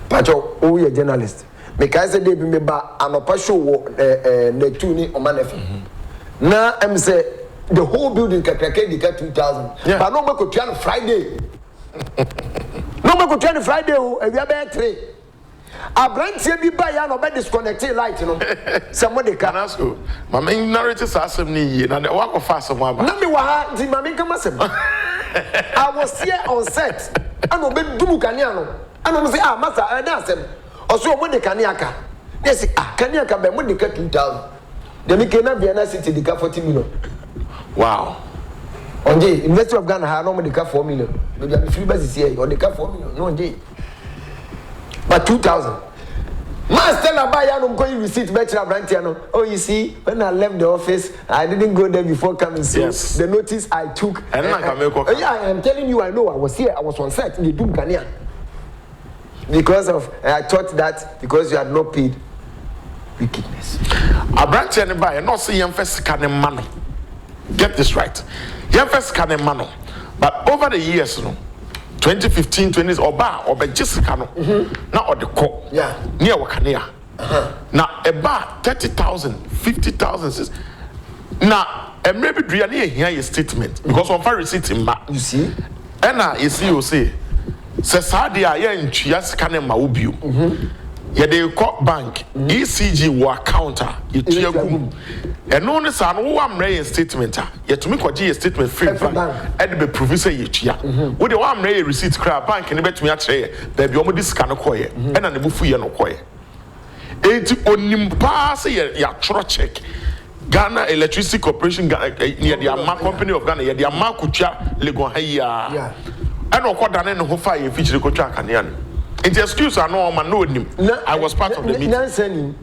pacho o ye journalist because they be me ba anopa show na tuni o manefi na am say the whole building kakake di 2000 but no go to Friday no go to Friday o e bia be 3 Abrantie bi ba ya no be disconnect light no somebody can ask you mama narrate asem ni ye na wa ko fa asem aba na me wa ha di mama nka masem I was here on set and obe dumu kania no and I say master I da asem oso mo de kania ka yes kania ka be mo de ka 2000 de me ke na Vienna City de ka 40 million wow onje University of Ghana ha no mo de ka 4 million no be free bus here o de ka 4 million no onje but 2000 master na buy no go receipt bet na brantia no oh you see when I left the office I didn't go there before coming so yes. The notice I took and yeah I am telling you I know I was here I was on set in the Doom Kania because of I thought that because you had not paid wickedness abrantia ne buy no say yem first can man get this right yem first can man but over the years no 2015 20s oba Jessica no na odeko yeah near wakania na eba 30,000 50,000 na maybe duane ehia your statement because on far receipt in you see ena you say sade a ye ntwia sika ne ma obio ye dey call bank ECG wo account a ye tua gum eno ne sa no wo amre your statement a ye tumi kwaje your statement free bank e de be prove say ye tua wo de wo amre your receipt kra bank ne betumi a kire ba bi omo di sika no koye ena ne bufu ye no koye enti onim pa say ye atro check Ghana Electricity Corporation near the Ama Company of Ghana, the Ama Kucha Legon Haya. And no quarter and who fire feature the Kucha Canyan. It's excuse I know man know him. I was part of the meeting.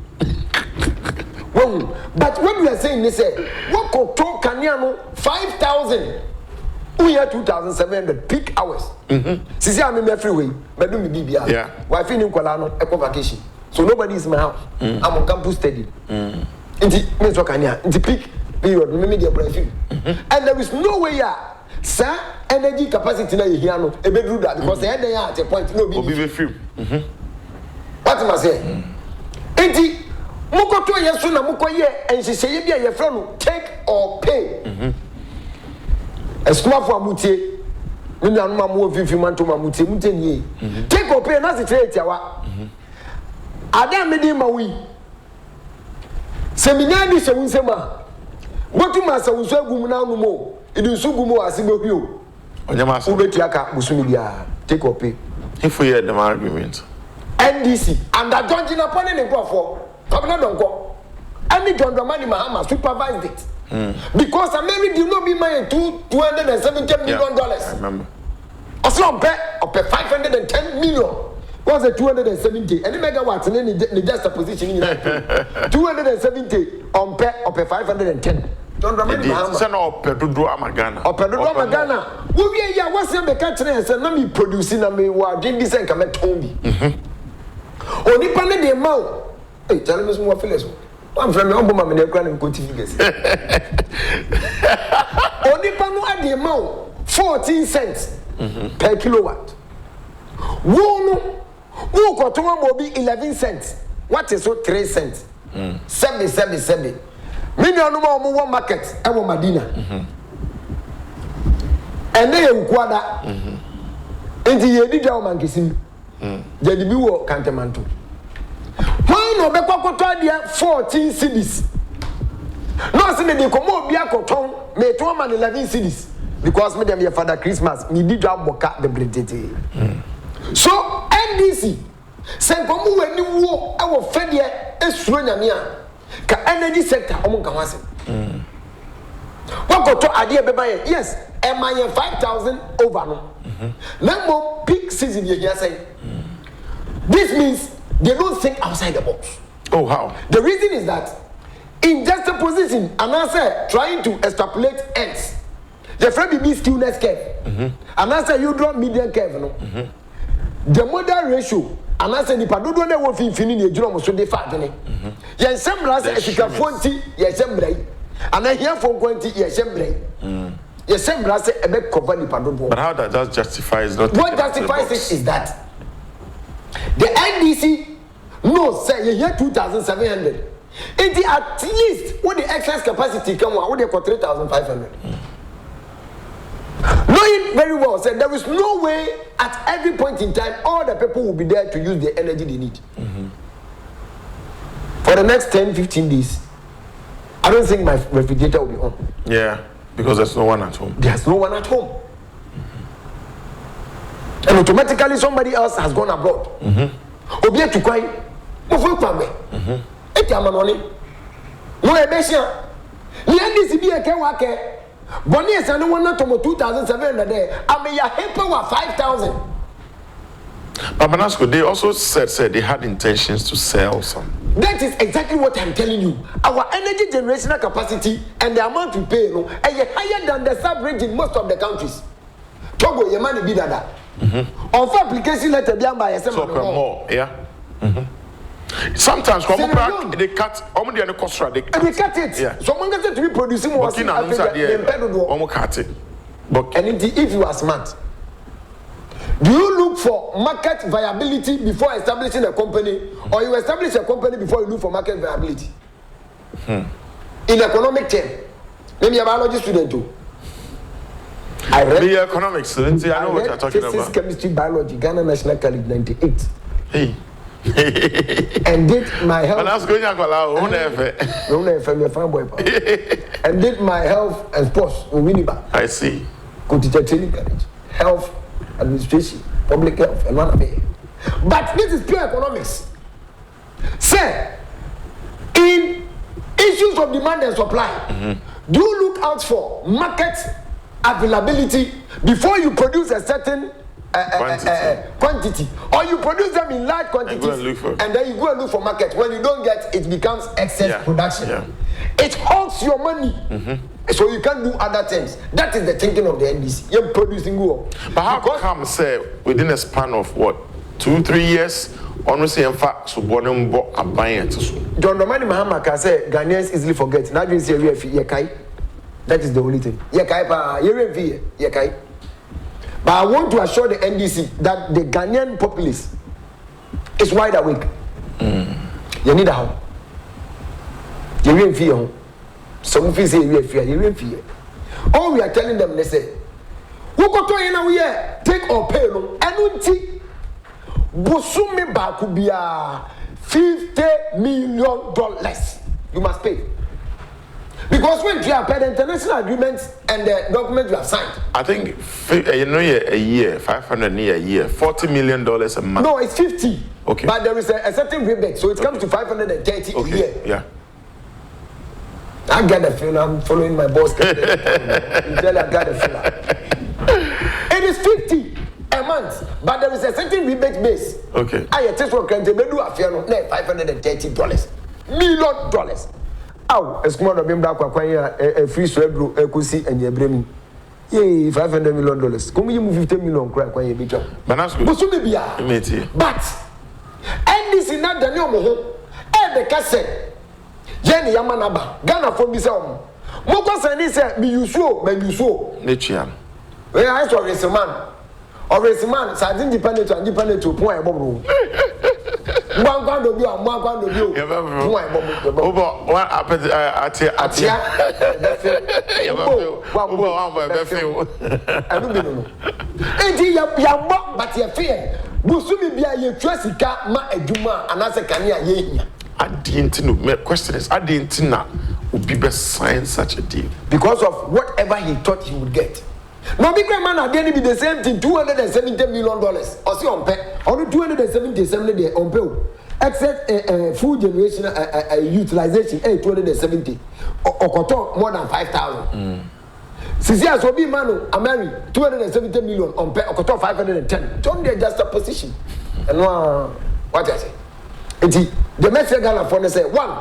Well, but what we are saying is what could talk Canyano 5,000 we are 2,700 peak hours. Sisi I'm in my freeway, but do me BBR. Yeah. Why feeling Kualano eco vacation. So nobody is in my house. I'm on campus study. Inti means what can ya? Inti peak period, media briefing. And there is no way sir, energy capacity na here no e be do that because the end at a point no be free. What am I say? Inti mukoto yeso na mukoye enhihye bia ye fra no take or pay. A small for amutie. Me na no ma fifi manto mamutie muteni. Take or pay na se trade yawa. Adam me di ma wi. Seminar bi se wunsema botu ma se wunso agum na anu mo idunsu gumo asibehio onyama asa ubetu aka busumi dia take or pay if we hear the argument NDC and that don't in upon any for governor don't go any John Dramani Mahama supervised it because America did not be mine $270 million. I remember also on pay 510 million. What's the 270? Any megawatts and then the just a position in 270 on pay 510. Don't remember. Send up Pedro Amagana. Or Pedro Amagana. Who be ya? What's your country and say, let me producing a me wa drink this and come at home. Only panel the amount. Hey, tell me some more feelings. I'm from your home, and they're going to figures. Only panel at the amount 14 cents per kilowatt. Who got to will be 11 cents. What is so 3 cents? 7. Million no more market and Madina. And they inquire into ye did our mankisim. Jadi biwo kantemanto. Why no be kwakota dia 14 cities? No say they come bia koton me 11 cities because me dem your father Christmas me did job boka the bridget. So NDC Sen komu weni wo e wo fede esuro nyame a ka energy sector omo nka wase. Wakoto ade beba ye. Yes, e manye 5,000 over no. Now peak season you say. This means they don't think outside the box. Oh, how? The reason is that in just a position, and I say trying to extrapolate ends. The friend be skewness curve. And I say you draw median curve. No? The model ratio, and I say the padodo ne wo finfini ni ejuro mo so de fa gene. Yen sembra say efika fonti ye sembrai. And I hear from quanti ye sembrai. Ye sembra say ebe cover the padodo. But how that just justifies not? What justifies it is that the NDC knows say you hear 2,700. It at least what the excess capacity come what they call 3,500. Knowing very well said there is no way at every point in time all the people will be there to use the energy they need. For the next 10-15 days, I don't think my refrigerator will be on. Yeah, because there's no one at home. There's no one at home. And automatically somebody else has gone abroad. Obie to kwai, mo fo kwame. Eti amanoni. No ebesia. Ni ndisi bi eke wa ke. Boni esa no wona tomo 2,700 there. Ame ya hepa wa 5,000. But Banasco, they also said they had intentions to sell some. That is exactly what I'm telling you. Our energy generational capacity and the amount we pay is higher than the sub-range in most of the countries. Togo, your money be that. On for application letter be by so more, yeah. Sometimes they cut almost the cost they cut it. Yeah. So one gets to be producing more. And if you are smart, do you look for market viability before establishing a company, or you establish a company before you look for market viability? In economic term, maybe a biology student too. I read the economics, so I know what you're talking physics, about. chemistry, biology, Ghana National College 98. Hey. And did my health. And that's going to allow and did my health and sports with Winneba. I see. Go to training college, health administration, public health, and one of it. But this is pure economics. Sir, in issues of demand and supply, do you look out for market availability before you produce a certain quantity, or you produce them in large quantities and then you go and look for market. When you don't get it, becomes excess production. It holds your money, so you can't do other things. That is the thinking of the NDC. You're producing good. But how come say within a span of what 2-3 years? Honestly, in fact, so Bonum bought a buyer to John Romani Mahama can say Ghanaians easily forget. Now you say Yekai. That is the only thing. Yekai pa Yekai. But I want to assure the NDC that the Ghanaian populace is wide awake. You need a home. You ain't fear. Some people say you fear. You ain't fear. All we are telling them, they say, "Who go to we take or pay no? Anunti, Bosumi Bakubia, $50 million. You must pay." Because when you have paid the international agreements and the document you have signed. I think a year, 500 a year, $40 million a month. No, it's 50. Okay. But there is a certain rebate, so it comes to 530 a year. Yeah. I got the feeling I'm following my boss. I got the feeling. It is 50 a month, but there is a certain rebate base. Okay. I just want to do $530 million. Ow, a small of him back a free swabro, a kusi, and your brimmy. Yay, $500 million. Come you move 50 million crack when you be job. But that's good. But and this is not the new home. The cassette. Jenny Yamanaba, Ghana for me some. Moko Sani said, "Me you so, me you so." Nature. Where I saw a man. Or a man, so I didn't depend to point a bomb. One kind of you, one kind of you. What happened at I don't know. But you fear. Busumi be a trusika ma eduma and as a kanya ye. I didn't know. My question is, I didn't know would be best sign such a deal because of whatever he thought he would get. No big man at the end be the same thing, $270 million. Or see on pay only 270 there on pay except full generation utilization 270 okoto more than 5,000 sisi as obi manu amari 270 million on pay okoto 510 don't they just a position and what I say the message Ghana for say one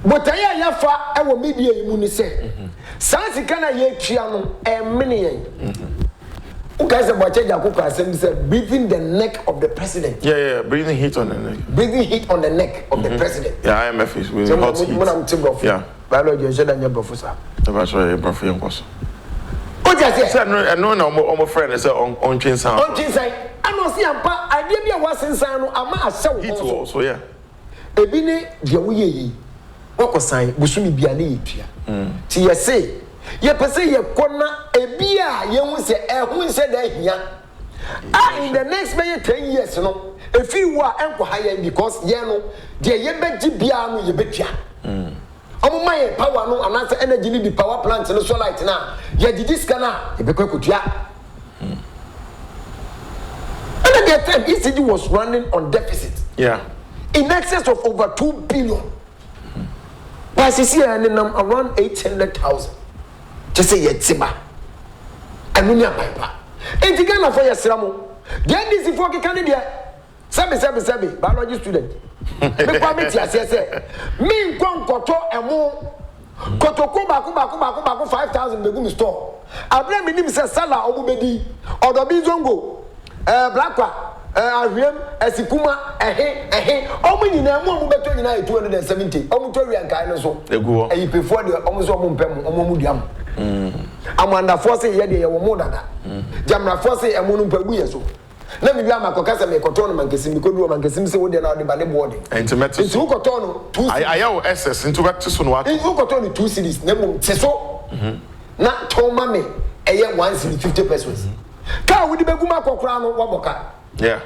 but I yafa e wo media yi mu ni say sansi kana ye tua no emene guys about change Akuka assembly said breathing the neck of the president. Yeah, breathing heat on the neck. Breathing heat on the neck of the president. Yeah, IMF is with hot heat. Yeah. Biology is better than your professor. That's right, Professor Yonkos. What you say? I know my friend is on chain sound. On chain sound. I know see ampa. I did be a was in sound. I'm a show. Heat also, yeah. Ebine diawuye yi. Oko sign busumi biane yitua. Ti yese. Ye pese ye kona ebia ye hu se ehun se da hia in the next 10 years no if you wa enko higher because ye no de ye beji bia no ye betua omo ma ye power no anase energy ni di power plant no solar light na ye didi scanner ye bekwa kotua and at that time ECG was running on deficit in excess of over 2 billion but this year around 800,000 just say yetiba anunya paipa enti Ghana for yesramo the NDC for kekane dia sabi biology student me kwa meti asese me nkonkoto emo kotoko baku 5,000 begu mi store abra me nim se sala obubedi odobi zongo blackwa ahwem asikuma omu nyina mu beto nyina 270 omu to wi ankai no so egu ayi pefo de omu so omu mpem omu duam amanda force ye de ye wo mu dada jamra force e mu no mpagu ye so na mi bia makoka se me koto no mankesi mi kodu mankesi se wo de na de ba de board intimate so koto no 2 ayawo ss into back to so no what koto no 2 series na mu se so na toma me eye 1 series 50 pesos ka wo di begu makokora no waboka yeah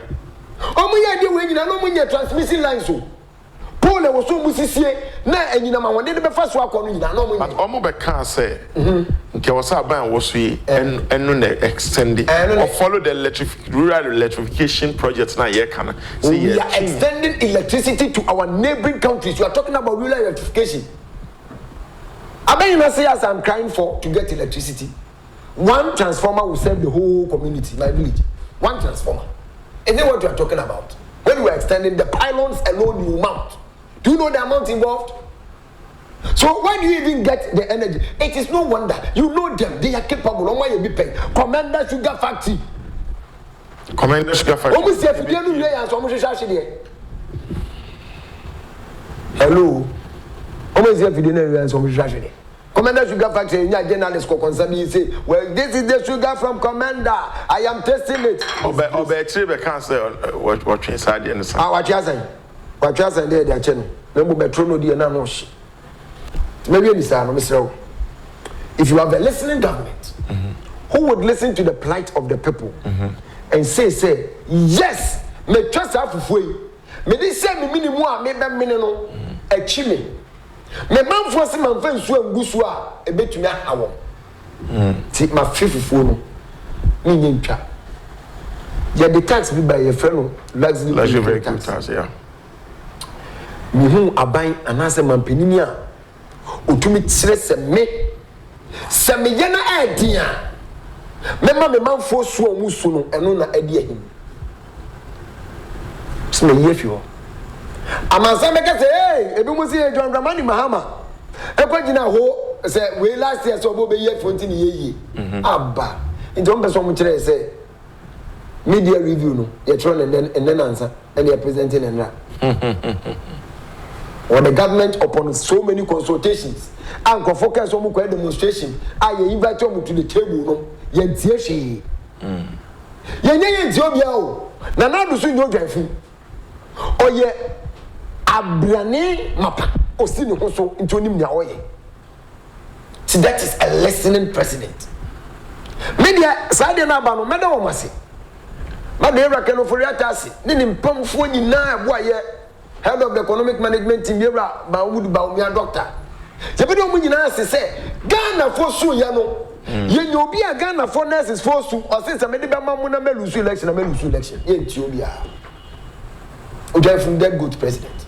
omu ye de we nyina no mu nye transmission line so pole wo so mu sisie na anyina ma wonde de be fa so akọ no nyina no mu nye omu be kan say nke was ban wo so yi enu na extend or follow the rural electrification project na ye kana say we are extending electricity to our neighboring countries. You are talking about rural electrification. Abayina say as I'm crying for to get electricity, one transformer will serve the whole community, my village. One transformer. Is that what you are talking about? When we are extending the pylons alone, you mount. Do you know the amount involved? So why do you even get the energy? It is no wonder. You know them. They are capable. Why you be paying? Commander Sugar Factory. Commander Sugar Factory. Almost if you don't know, hello. Almost if you don't know, Commander Sugar Factory, your journalist concern me say, well, this is the sugar from Commander. I am tasting it. Obe can't say what inside the inside. What you saying? What you saying there, their channel. Remember, Betrono, dear Nanos. Maybe Mr. If you have a listening government who would listen to the plight of the people and say, yes, me trust half way. Me this say me minimum, me be minimum, a chimney. Me man for some man friends so ngusu a ebetumi ahawo ti ma fifufu no me nyintwa ya the tax bi by your friend luxury vehicle tax yeah me hu aban anase mampanini a otumi tire se me ye na adin a me ma me man for so musu no eno na adi ahim so me yefi Amansa make say, hey, ebi mu si John Dramani Mahama. Ekwagina ho say we last year so bo be year 14 ye. Abba. Nti on person mu kire say media review no, ye try and then answer and they presenting and or the government upon so many consultations and go focus on mo demonstration, I invite them to the table no, ye tie hwe. Ye nye tie obia o. Na na do so nyo dwanfu. Oye abrane mapa osi ne ho so ntonim nya oye. See, that is a listening president. Media side na ba no meda wo mase. Ma de Ewra Kano Foriatasi ne mpamfo nyina abo aye head of the economic management team Ewra ba Wood ba Omia doctor. Je be do mu nyina se Ghana fo so ya no Ye obi a Ghana for nurses force to or say somebody be mamu na lose election Ye nti obi a. Oja from that good president.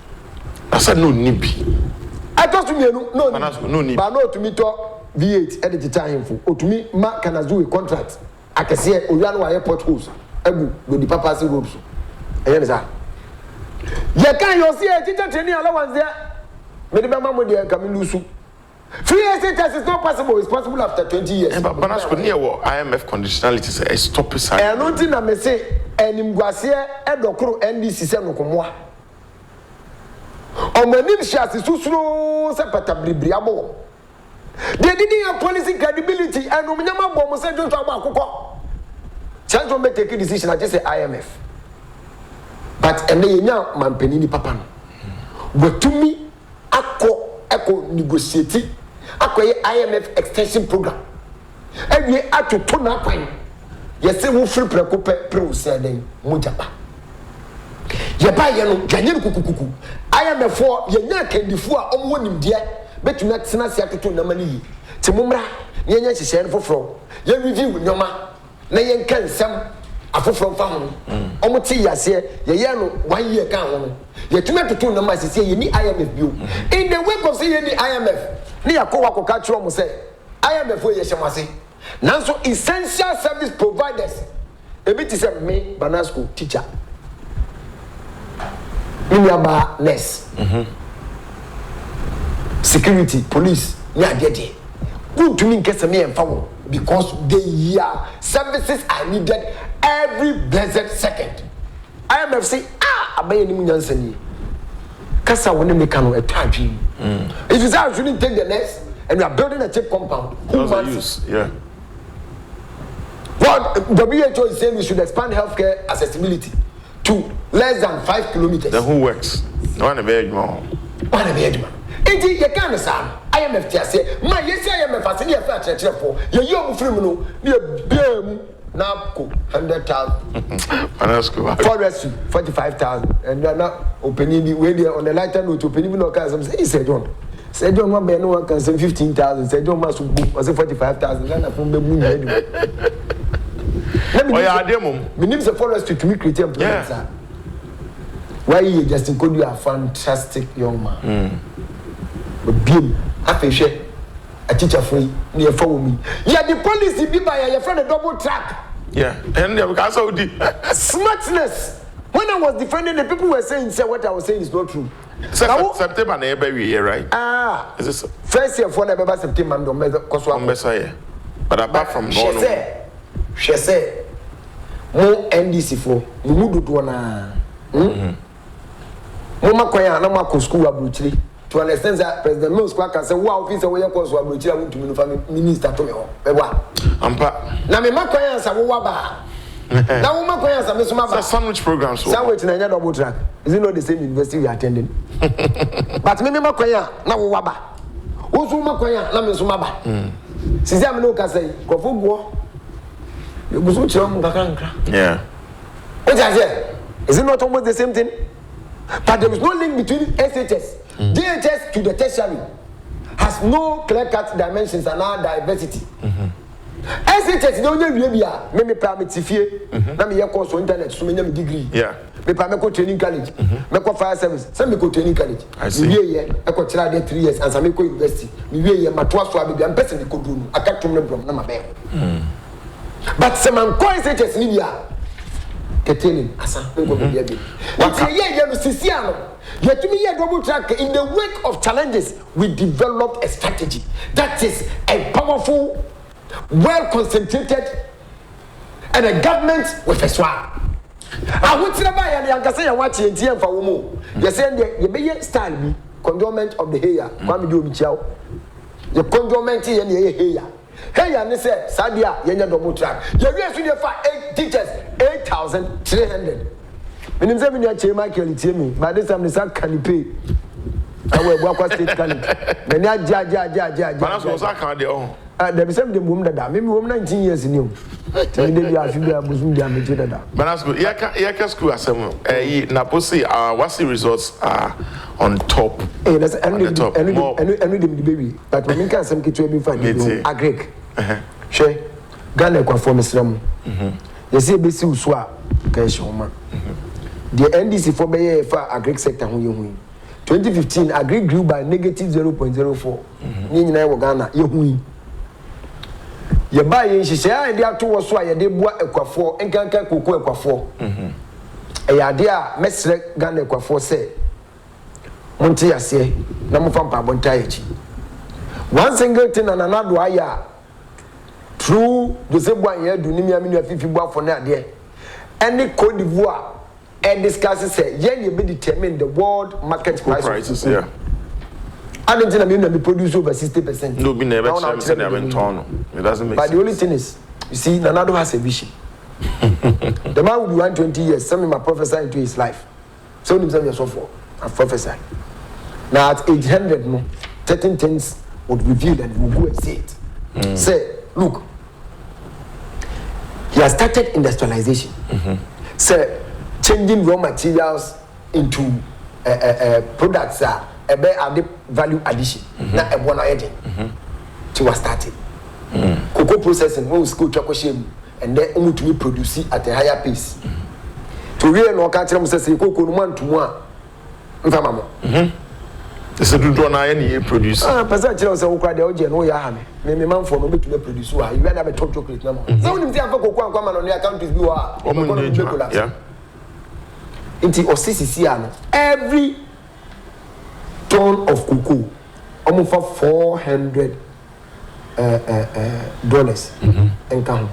I said no nibi. I thought to me no no nibi. But no to me to V8 edit the time for o to me ma can do a contract. Akese oya no airport host. Ebu with the papacy ropes. Eyan sa. Ye kan yo see a teacher training allowance there. Me the mamu dey come lose. Free estate test is not possible. It's possible after 20 years. But Banasco near what IMF conditionalities a stop aside. I don't think I may say any Mguasia Edokro NDC Sanokomoa. On my name, she has a slow sepatabriabo. They didn't have policy credibility and Uminama Bomo said to Abako. Chance will take a decision. I just say IMF. But and they now Mampenini Papan. But to me, Echo negotiating. Akoye IMF extension program. And we had to turn up when you say we free precope pro sending Mujaba. Yaba yano, Janyan Kukuku. IMF for Yana can defua on him dear, but you not Senasi to Namani. Timumra, Yan share for flow. Yan review Yoma, Nayan can some from family. Omoti Yasia, Yano, 1 year count. Yet to make to Namas say you need IMF view. In the wake of saying the IMF. Ni akowa ko ka kiro mo say IMF ye hyemase nanso essential service providers ebi ti say me Banasco teacher ni aba nurse security police ni agede good to me nkese me emfa wo because their services are needed every blessed second. IMF say abaye ni munyansani kasa woni me kanu etadwi. If you say I shouldn't take the nest and you are building a cheap compound, who wants it? Yeah. What WHO is saying we should expand healthcare accessibility to less than 5 kilometers. Then who works? No one very more. One of the man. You can't say IMF say, my yes, IMF has any affair to for your young criminal near BM now 100,000. Forestry 45,000 and they're not opening the way on the lighter note opening no can say he said John one no one can say 15,000 said John must book was 45,000 Ghana from the moon. Let me demo. My name is a forestry to me create employment. Why you Justin Kodu you are a fantastic young man. But beam half a share. A teacher free near for me. Yeah, the policy be by your friend a double track. Yeah, and because of the smartness. When I was defending the people were saying, say what I was saying is not true. September every year, right? Is this first year for November, September, and Messiah. But apart from she said, more NDC for Mudu Dwana. Mama Koya, no more school abrutely. To understand that President Mills Quack can say, wow, if it's a way of course, I will tell you to minister to me. Now, me Makoya and Sawaba. Now, Makoya and Miss sandwich program. Sandwich in a double track. Is it not the same university we are attending? But me Makoya, now Waba. Who's Makoya, now Miss Maba? Since I'm no Casay, Kofugo. You go so yeah. What I said? Is it not almost the same thing? But there is no link between SHS. DHS to the tertiary has no clear-cut dimensions and our diversity. SHS no only maybe private fee, na me course on internet so many degree. Yeah. Me go training college, me go fire service, some me go training college. I see. Me I go try there 3 years and some me go university. Me here ma to so be am person me go do no. Aka tum no brom na ma be. But some man go SHS ni bia. Ketelin asa me go be bia. What here you see ano. Yet to me, a double track in the wake of challenges, we developed a strategy that is a powerful, well concentrated, and a government with a swag. I want to buy and I say, I watch it for Umo. You're saying the big style be condiment of the hair. Kwame do Michel. The condiment in the hair. Hey, and they say, Sadia, you're double track. You're really for 8 teachers, 8,300. When you say me, I change my quality me. By this time, the sack can pay. I will walk a state can. When I judge. But that's what I can't. There be some the woman that maybe 19 years in you. Tell me you are few Muslim damage that. But that's good. Yeah, school assembly. Naposi, what's the results are on top. Hey, that's any the baby. But when you can some kitchen be fine. Agree. She Ghana kwa for Mr. You see besi uswa ka shoma. The NDC for be for agri sector ho yehu. 2015 agri grew by negative 0.04. Ni nyina wo Ghana yehu. Ye ba ye nhihye a de ato wo so a ye de boa ekwafo enkankan koko ekwafo. Ya de a mesre Ghana ekwafo se monte ase na mo fampa bonta yachi. One single thing and another aya through Joseph Boye do ni mi aminu afifi boa for na de. Any Cote d'Ivoire and discusses say yen you be determine the world market prices. Yeah. I don't think we produce over 60%. No, be never turn. It doesn't make sense. But the only thing is, you see, Nanado has a vision. The man will be 120 years. Some of my prophesy into his life. So him some years so for I prophesy. Now at age 100, no, 13 things would reveal and we'll go and see it. Say, look, he has started industrialization. Say, changing raw materials into products that add value addition. Na ebona agent. She was started. Cocoa processing when we school chocolate and then to produce it at a higher pace. To real no catch them say cocoa no man to one. Mfamamo. This is do na any produce. Person tell us we crowd the no ya ha me man for no be to produce wa. You na be top chocolate na mo. So when you say cocoa and come on your account is be wa. Yeah. Into OCCC every ton of cocoa almost for $400 and count.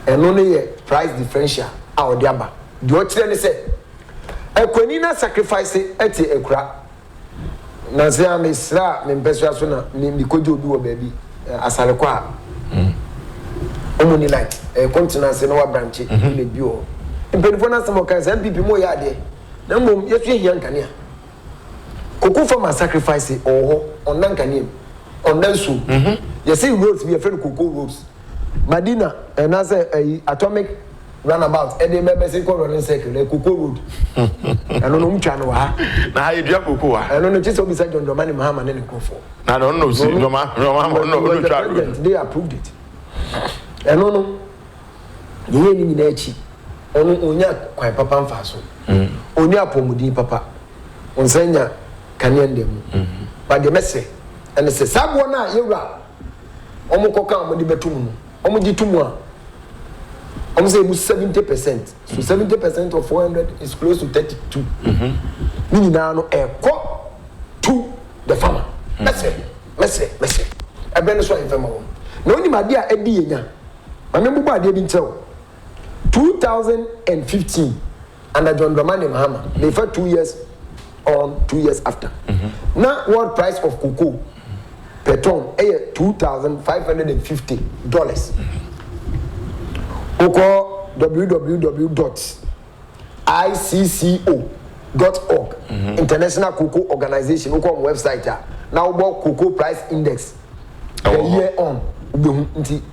And only a price differential out there. The other say a quenina sacrifice at a crack. Nazia Misra, Membesuna, Mikojo do a baby as I require. Only like a continent and our branch in the bureau. In Penfona, some kinds of people more yard. No, yes, young can hear. Cocoa farmer sacrifice or on Nankani on Nansu. You see roads be a friend cocoa roads. Medina and as a atomic runabout and they may be running circle a cocoa road. I don't know channel. Now you drop cocoa. I don't know just beside John Domani Muhammad and Kofo. I don't know, see, no, they approved it. I don't know. You ain't in Echi. Onya quite papa faso. Onya pomudi papa. On senya Canyon dem. But the message and it says Sabwana Yura Omokoka Modi Betum Omojitumwa Almost 70%. So 70% of 400 is close to 32. Meaning now a co to the farmer. Message. I bring this one in farmer. No only my dear Eddie. I remember what they didn't tell 2015 under John Dramani Mahama. They fought 2 years on 2 years after. Now, world price of cocoa per ton is $2,550. Cocoa www.icco.org International Cocoa Organization. Cocoa website. Now, about cocoa price index. A year on.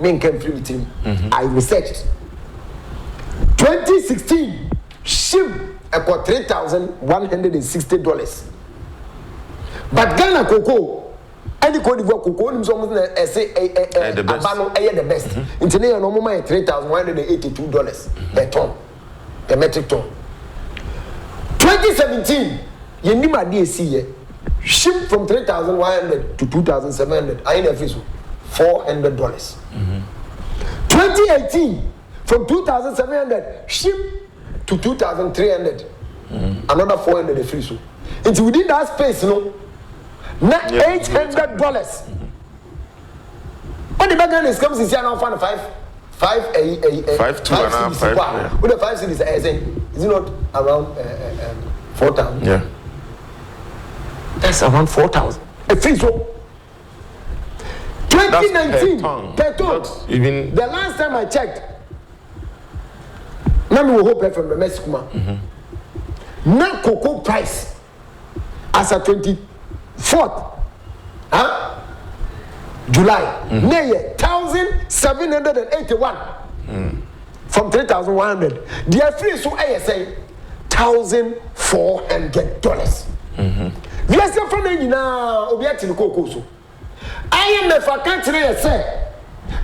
Men came free with him. I researched. 2016 shim about $3,160. But Ghana cocoa, any Cote d'Ivoire cocoa, is almost the best. International normal $3,182 per ton, per metric ton. 2017, you need my DSC ship from 3,100 to 2,700. I ain't a fish $400. 2018, from 2,700 ship to 2,300. Another 400 a free so. It's within that space, no. Not $800. When the background comes in here now, five cities. With the 5 cities, is it not around 4,000? Yeah. That's around 4,000. A free so. 2019 per ton. Even the last time I checked, now we will hope from the Mexico. Now cocoa price as a 24th July, 1,781 from 3,100. The free so I say $1,400. We are still from now. We are to the cocoa so. I am the country say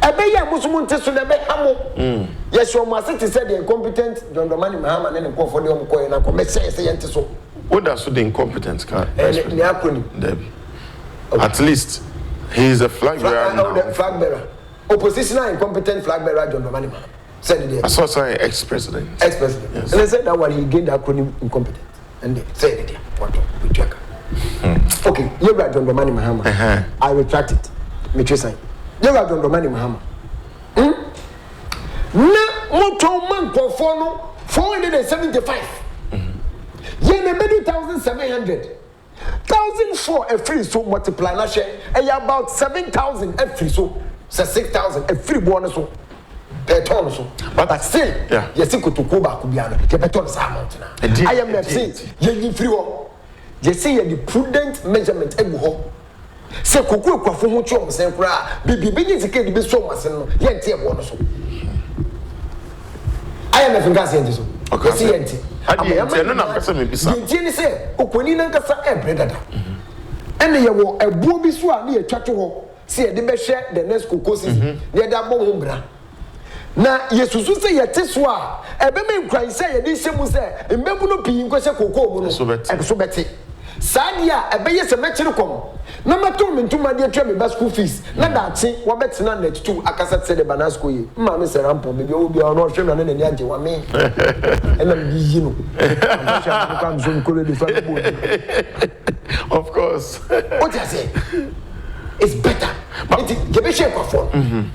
Ebeya musumunte so na be hamo. Yes, your master said the incompetent John Dramani Mahama and the for the Omko and I come say yente so. What does the incompetent can? Debbie. At least he is a flag bearer now. Flag bearer. Oppositional incompetent flag bearer John Dramani Mahama. Said it. I saw saying ex-president. Ex-president. Yes. And I said that one he gained the acronym incompetent. And they said it. What? We check. Okay, you're right, John Dramani Mahama. I retract it. Me sign. You're right, John Dramani Mahama. Na moto man for no 475. Yen a 1,700. 1,004 a free so multiply na share. About 7,000 a free so 6,000 a free bonus so. Per ton so. But still, yes, you could to go back to Biano. You better say amount now. I am not saying you free one. You see the prudent measurement ebuho. Se kuku kwafo ho twa omsen kura bibi ni sike di be so masen no ye ntie bo no so aya na finga se ntie so okay se ntie ade no na pese me bisa ntie ni se okoni na nkasa ebre dada ene ye wo ebuo bi so a na ye twatwo ho se ye de be hwe the next kuku season ne da bo ho bra na yesusu se ye te so a ebe me nkran se ye di hyemu se mbebu no pii nko hye kuku mu no so beti Sadia, a bay is a matcher come. Number 2 into my dear Tremmy bus school fees. Not that thing, what bets none net 2. I can say the Banasco. Mamma said, Rampo, maybe you'll be on North Sherman and Yaji, one me. And then you know, I'm so cool. Of course. What I say? It's better. But give a shake of phone.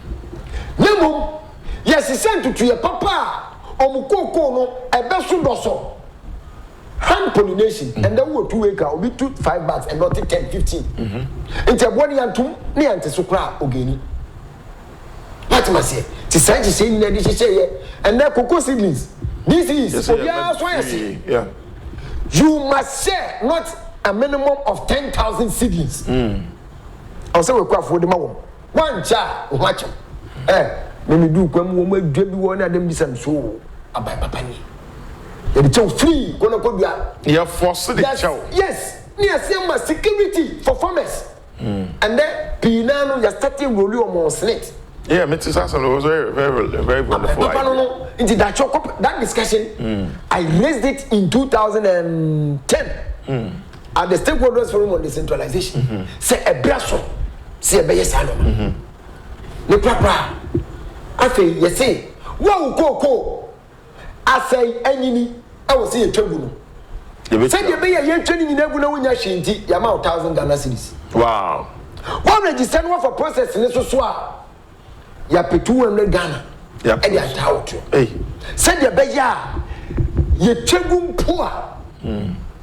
No, yes, he sent to your papa or Mukoko, no, a best dosso. Hand pollination and then we 2 acres will be 5 bags and not 10, 15. It's a 1 year 2 near to Supra Ogeni. What must say? To say to say, and then cocoa seedlings. This is yeah. You must share not a minimum of 10,000 seedlings. I'll say we for the mom. One child, watch him. When we do come, we do one of them, this and so. About Papa. The chow free, gonna go there. You force the chow. Yes, near same security for farmers. And then Pinano, you're starting rolling on slit. Yeah, Mrs. Hassan was very wonderful. Into that discussion, I raised it in 2010 at the Stakeholders Forum on Decentralization. Say a brasso, say a bayasano. The papa, I say, yes, say, wow, go. I say, enemy. I will see a tribunal. Say you be a training in Eguna when you're shinty, Yama 1,000 Ghana cedis. Wow. One registered one for processing this was swap. Ya pay 200 Ghana. Yeah. And you're out. Hey. Say you be ya. Ye tribun poor.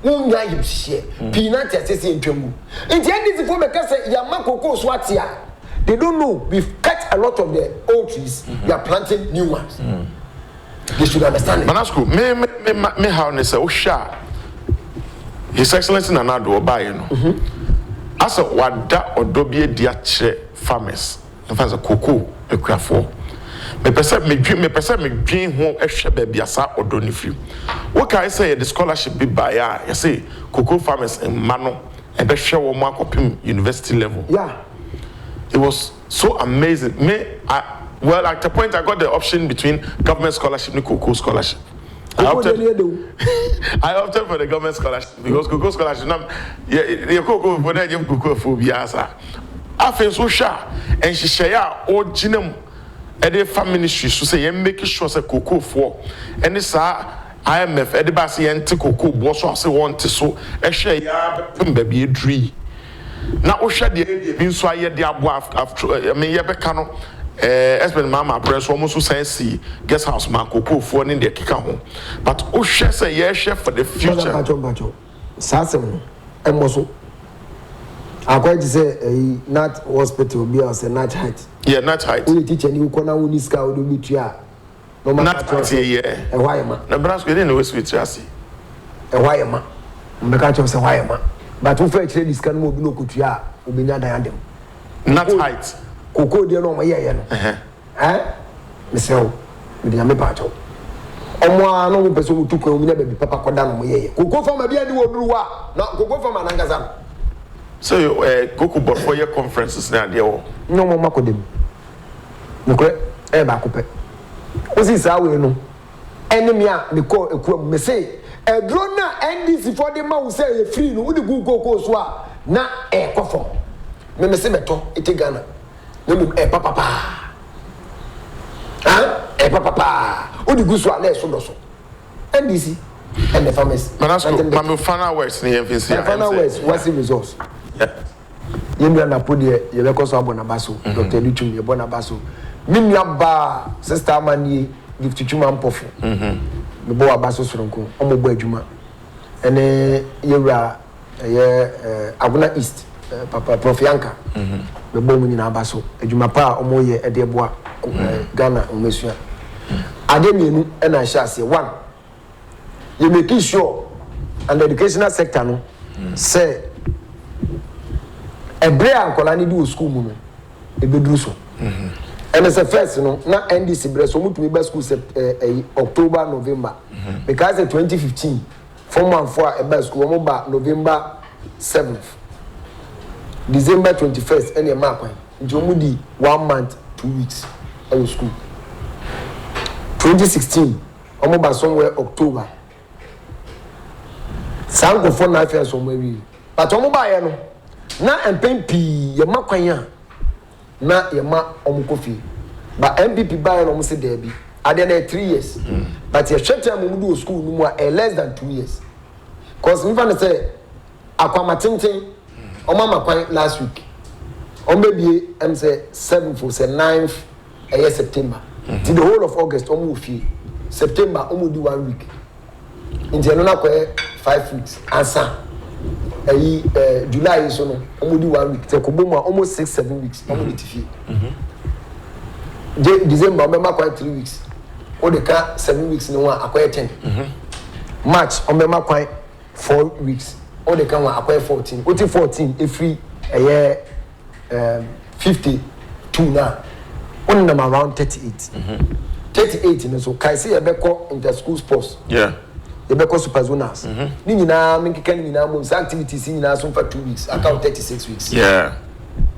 Unga you share. Peanut as in tremble. In the end, is for me, because Yamako Swatia. They don't know. We've cut a lot of the old trees. We are planting new ones. They should understand it. Manasco, me how ne say Osha. His Excellency Nana buy you know. As a wada odobie dia che farmers. In fact, a cocoa a crafo. Me person me dream ho ehwe ba bia sa odoni free. What can I say the scholarship be by ya? You say cocoa farmers in Mano e be hwe wo akopim university level. Yeah. It was so amazing. Well, at the point I got the option between government scholarship and cocoa scholarship. I opted for the government scholarship because cocoa scholarship. Yeah, cocoa for that you cocoa phobia. I feel so shy, and she share all genome at the family ministry. So say make sure say cocoa for, and this IMF at the basi and cocoa boss also want to so a share baby a tree. Now Osha the been so I the above after I mean yebekano. Espen mama press almost say guest house man cocoa for in the kika home. But oh chef say yes chef for the future. Bacho. Sasem emoso. I'm going to say Nat hospital be as a Nat height. Yeah, Nat height. We teach and you can now this guy will be tria. No matter yeah. A why man. The brass we didn't know sweet chassis. A why man. Make a say why man. But who fetch this can move no kutria will be not diadem. Nat height. Cocoa dear no my yeah. Mister, with the pato. Omo no person who took a baby papa kodam ye. Cocoa from a beer do not cocoa from an angazan. So cocoa but for your conferences now dear. No more makodem. nokore ba ko pe osi sa we no enemy a me ko ekuam me say edro na NDC for the ma wo say e free no wo de go so a na kofo me say beto ete Ghana no me papa papa wo de gu so a na so do so NDC and the farmers Mama final words ni emfisi final words what's the results yemi na po de ye be ko so abona baso Dr. Luchum ye bona baso minua ba sister amani gift chuma mpofo me bo abaso soronko omo bo adwuma ene yewra ye Aguna East papa Prof Yanka me bo mu nyina abaso adwuma pa omo ye ede boa Ghana omesua ade mienu na hia one you make sure and the educational sector no say ebre ankola ni do school mu no e beduru so and as a first no na NDC bre so mutumi ba school October November because in 2015 form 1 for a school mo ba November 7th December 21st any ma kwan nti omu di 1 month 2 weeks at school 2016 omu ba somewhere October sango for na afia so mwe but omu ba ye no na MPP ye makwan ya na ye ma omu kofi ba MPP ba ye no mu se debi ade na 3 years but ye hwete mu do school no mu a less than 2 years cause me fan say akwama tenten omu makwan last week ombebie am say 7th for say 9th September till the whole of August omu ofi September omu di 1 week nti no na kwa 5 weeks ansa July so no omo di 1 week te ko bomu almost 6-7 weeks omo di tifi December omo ma kwa 3 weeks o de ka 7 weeks no one akwai 10 March omo ma kwa 4 weeks o de ka one akwai 14 o ti 14 every 52 na on them around 38 38 no so kai say be ko inter school sports Yebeko super zonals. Ni nyina menkeka ni nyina mo activities nyina so for 2 weeks, account 36 weeks.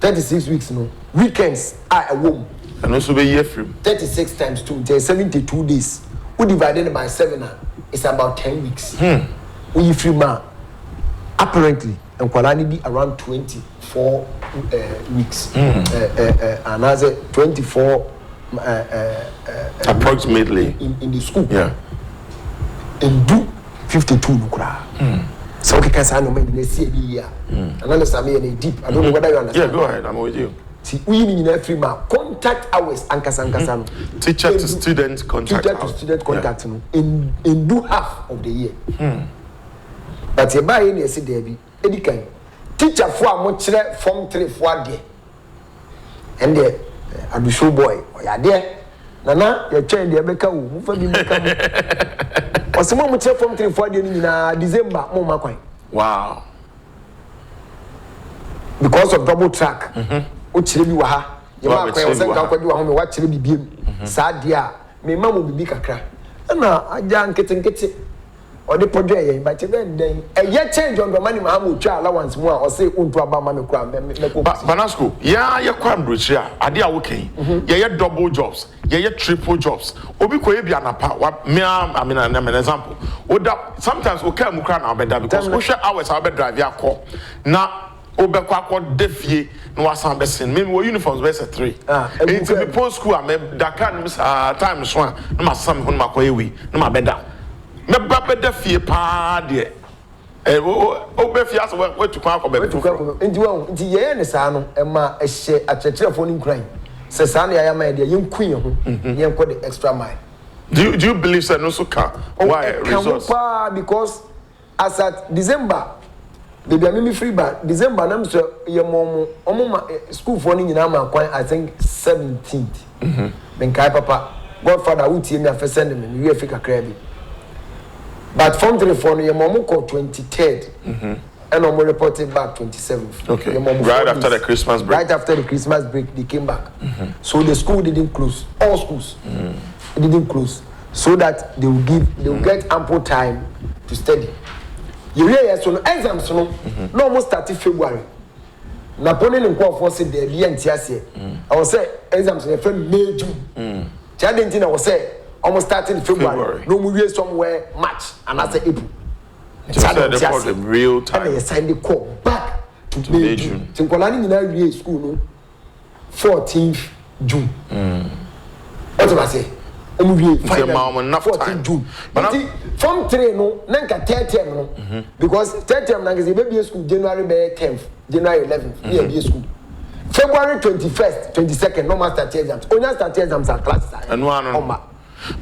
36 weeks no. Weekends are a womb. And also be year free. 36 times 2, there 72 days. We divided by 7 it's about 10 weeks. We free man. Apparently, and Kwalani be around 24 weeks. And as a 24 approximately in the school. And do 52 nukra. So okay, can no man see here. And understand me deep. I don't know whether you understand. Yeah, go ahead. I'm with you. See, we need a free man contact hours and teacher to student contact. Teacher to student contact in do half of the year. But you buy any say there be any kind teacher for a form 3 for there. And there I do show boy or ya there. Nana, your child the beka wo mu fa bi meka mo. Osimo mu che form 3 for the na December mo makwan. Wow. Because of double track. O chire bi wa ha. Ye ma kwan o se ka kwadi wa ho me wa chire bi biem. Sa de a me ma mo bibi kakra. Na aja nkete o de podwe yen ba che ben den. Eye change on the money ma mo twa allowance mu a o se unto aba ma me kura me ko. Banasco, yeah, ye kwa mbrochi a ade a wo kan. Ye double jobs. Ye triple jobs. Obi ko ye bi anapa. Me I mean an example. Oda sometimes o kan mu kra na obeda because o hwe hours a obeda drive akọ. Na obekọ akọ defie na wasan besin. Me uniforms be say 3. It's be post school am Dakar time so a na masam ho na makoye wi na mabeda. Me ba beda fie pa de. O be fie aso we tu kwa akọ be tu. Nti wo nti ye ne sa no e ma ehye akyerkyerefo ni nkran. Se sa na ya ma de yen kun ye ho. Yen ko the extra mile. Do you believe that no so can why results? Because as at December baby I'm free back December na so ye mom school for ni nyina ma kwan I think 17th. Ben kai papa Godfather utie me afa send me we Africa krabi. But form 3 for ye mom ko 23rd. And I'm reported back 27th. Okay. Right after the Christmas break. Right after the Christmas break, they came back. So the school didn't close. All schools didn't close, so that they will get ample time to study. You hear so no exams no almost started February. Napoleon and Crawford said there be NTS. I was say exams in friend May June. Challenging I was say almost starting February. No movie somewhere March and I say April. Just the real time. And they signed the call back to May June. Tinkolani in our school no 14th June. What do I say? 14th June. But from 3 no, nanka 3rd term no. Because 3rd term nanka baby school January 10th, January 11th, be school. February 21st, 22nd, no master exams. Only start exams and classes. And one.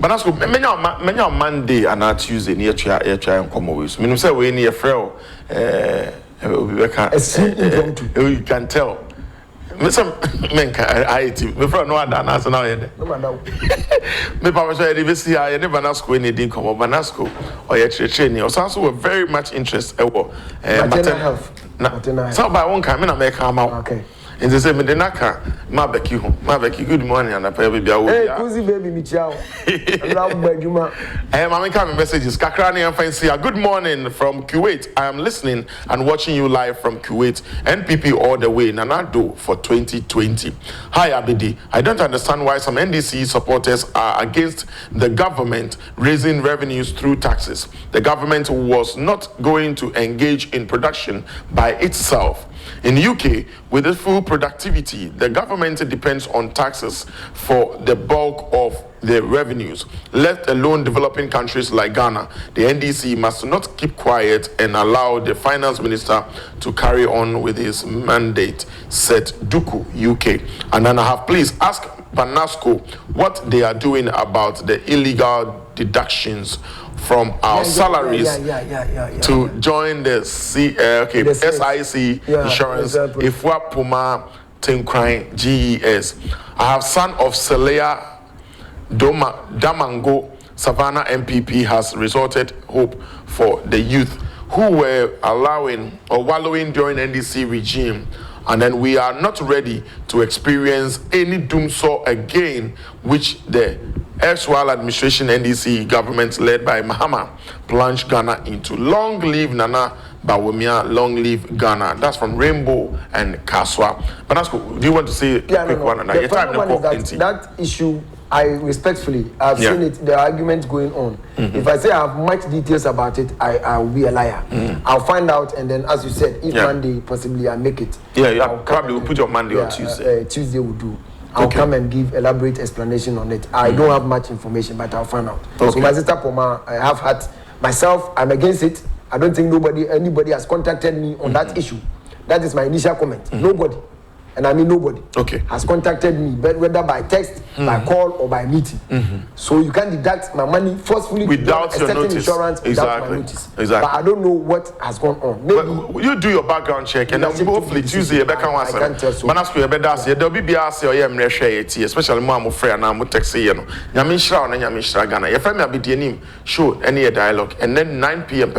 But that's good. Many on Monday and not Tuesday near try and come away. So I say we near frail. You can tell. Mr. Menka, I before no other answer now. Me papa say the see I never Banasco anything come up Banasco or your training. Or also were very much interest. Maternal health. So by one come in make come out. Okay. And they say, Medenaka, Mabeki home. Mabeki, good morning, and a baby. Hey, Cozy baby, Michel. I am coming messages. Kakrani and Fancy. Good morning from Kuwait. I am listening and watching you live from Kuwait. NPP all the way. Nanado for 2020. Hi, Abidi. I don't understand why some NDC supporters are against the government raising revenues through taxes. The government was not going to engage in production by itself. In UK, with the full productivity, the government depends on taxes for the bulk of the revenues, let alone developing countries like Ghana. The NDC must not keep quiet and allow the finance minister to carry on with his mandate, said Duku, UK. And then I have, please ask Banasco what they are doing about the illegal deductions from our salaries to join the SIC insurance. If we are Puma Tenkrai GES. I have son of Selea Damango Savannah MPP has resorted hope for the youth who were allowing or wallowing during NDC regime. And then we are not ready to experience any doomsaw again, which the erstwhile administration NDC government led by Mahama plunged Ghana into. Long live Nana Bawumia, long live Ghana. That's from Rainbow and Kaswa. But that's cool. Do you want to say a quick one? And that issue, I respectfully, I've seen it, the argument going on. If I say I have much details about it, I'll be a liar. I'll find out, and then, as you said, if Monday possibly I make it. Probably we'll put your Monday or Tuesday. Tuesday will do. I'll come and give elaborate explanation on it. I don't have much information, but I'll find out. So my sister Poma, I have had myself, I'm against it. I don't think anybody has contacted me on that issue. That is my initial comment. Nobody. And I mean nobody has contacted me, but whether by text, by call, or by meeting. So you can deduct my money forcefully without your notice. Insurance, without my notice. But I don't know what has gone on. Maybe well, you do your background check, and then hopefully Tuesday you can answer. I can't tell so. Banasco you better ask. There will be ask or you share it, especially more I'm afraid and I'm text you. Nyami Shra and Nyami Shra Ghana. Your family be the name show any dialogue, and then 9 p.m.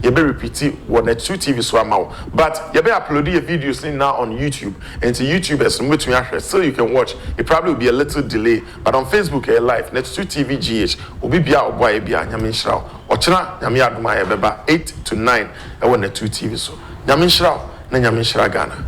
you be repeat it on the 2 TV swam. But you be upload your videos now on YouTube, and to YouTubers so you can watch. It probably will be a little delay, but on Facebook live next 2 TV GH will be or boy bia Nyami Shra. Ochina Nyami Aduma 8 to 9 I want the 2 TV so Nyami Shra na Nyami Shra Ghana.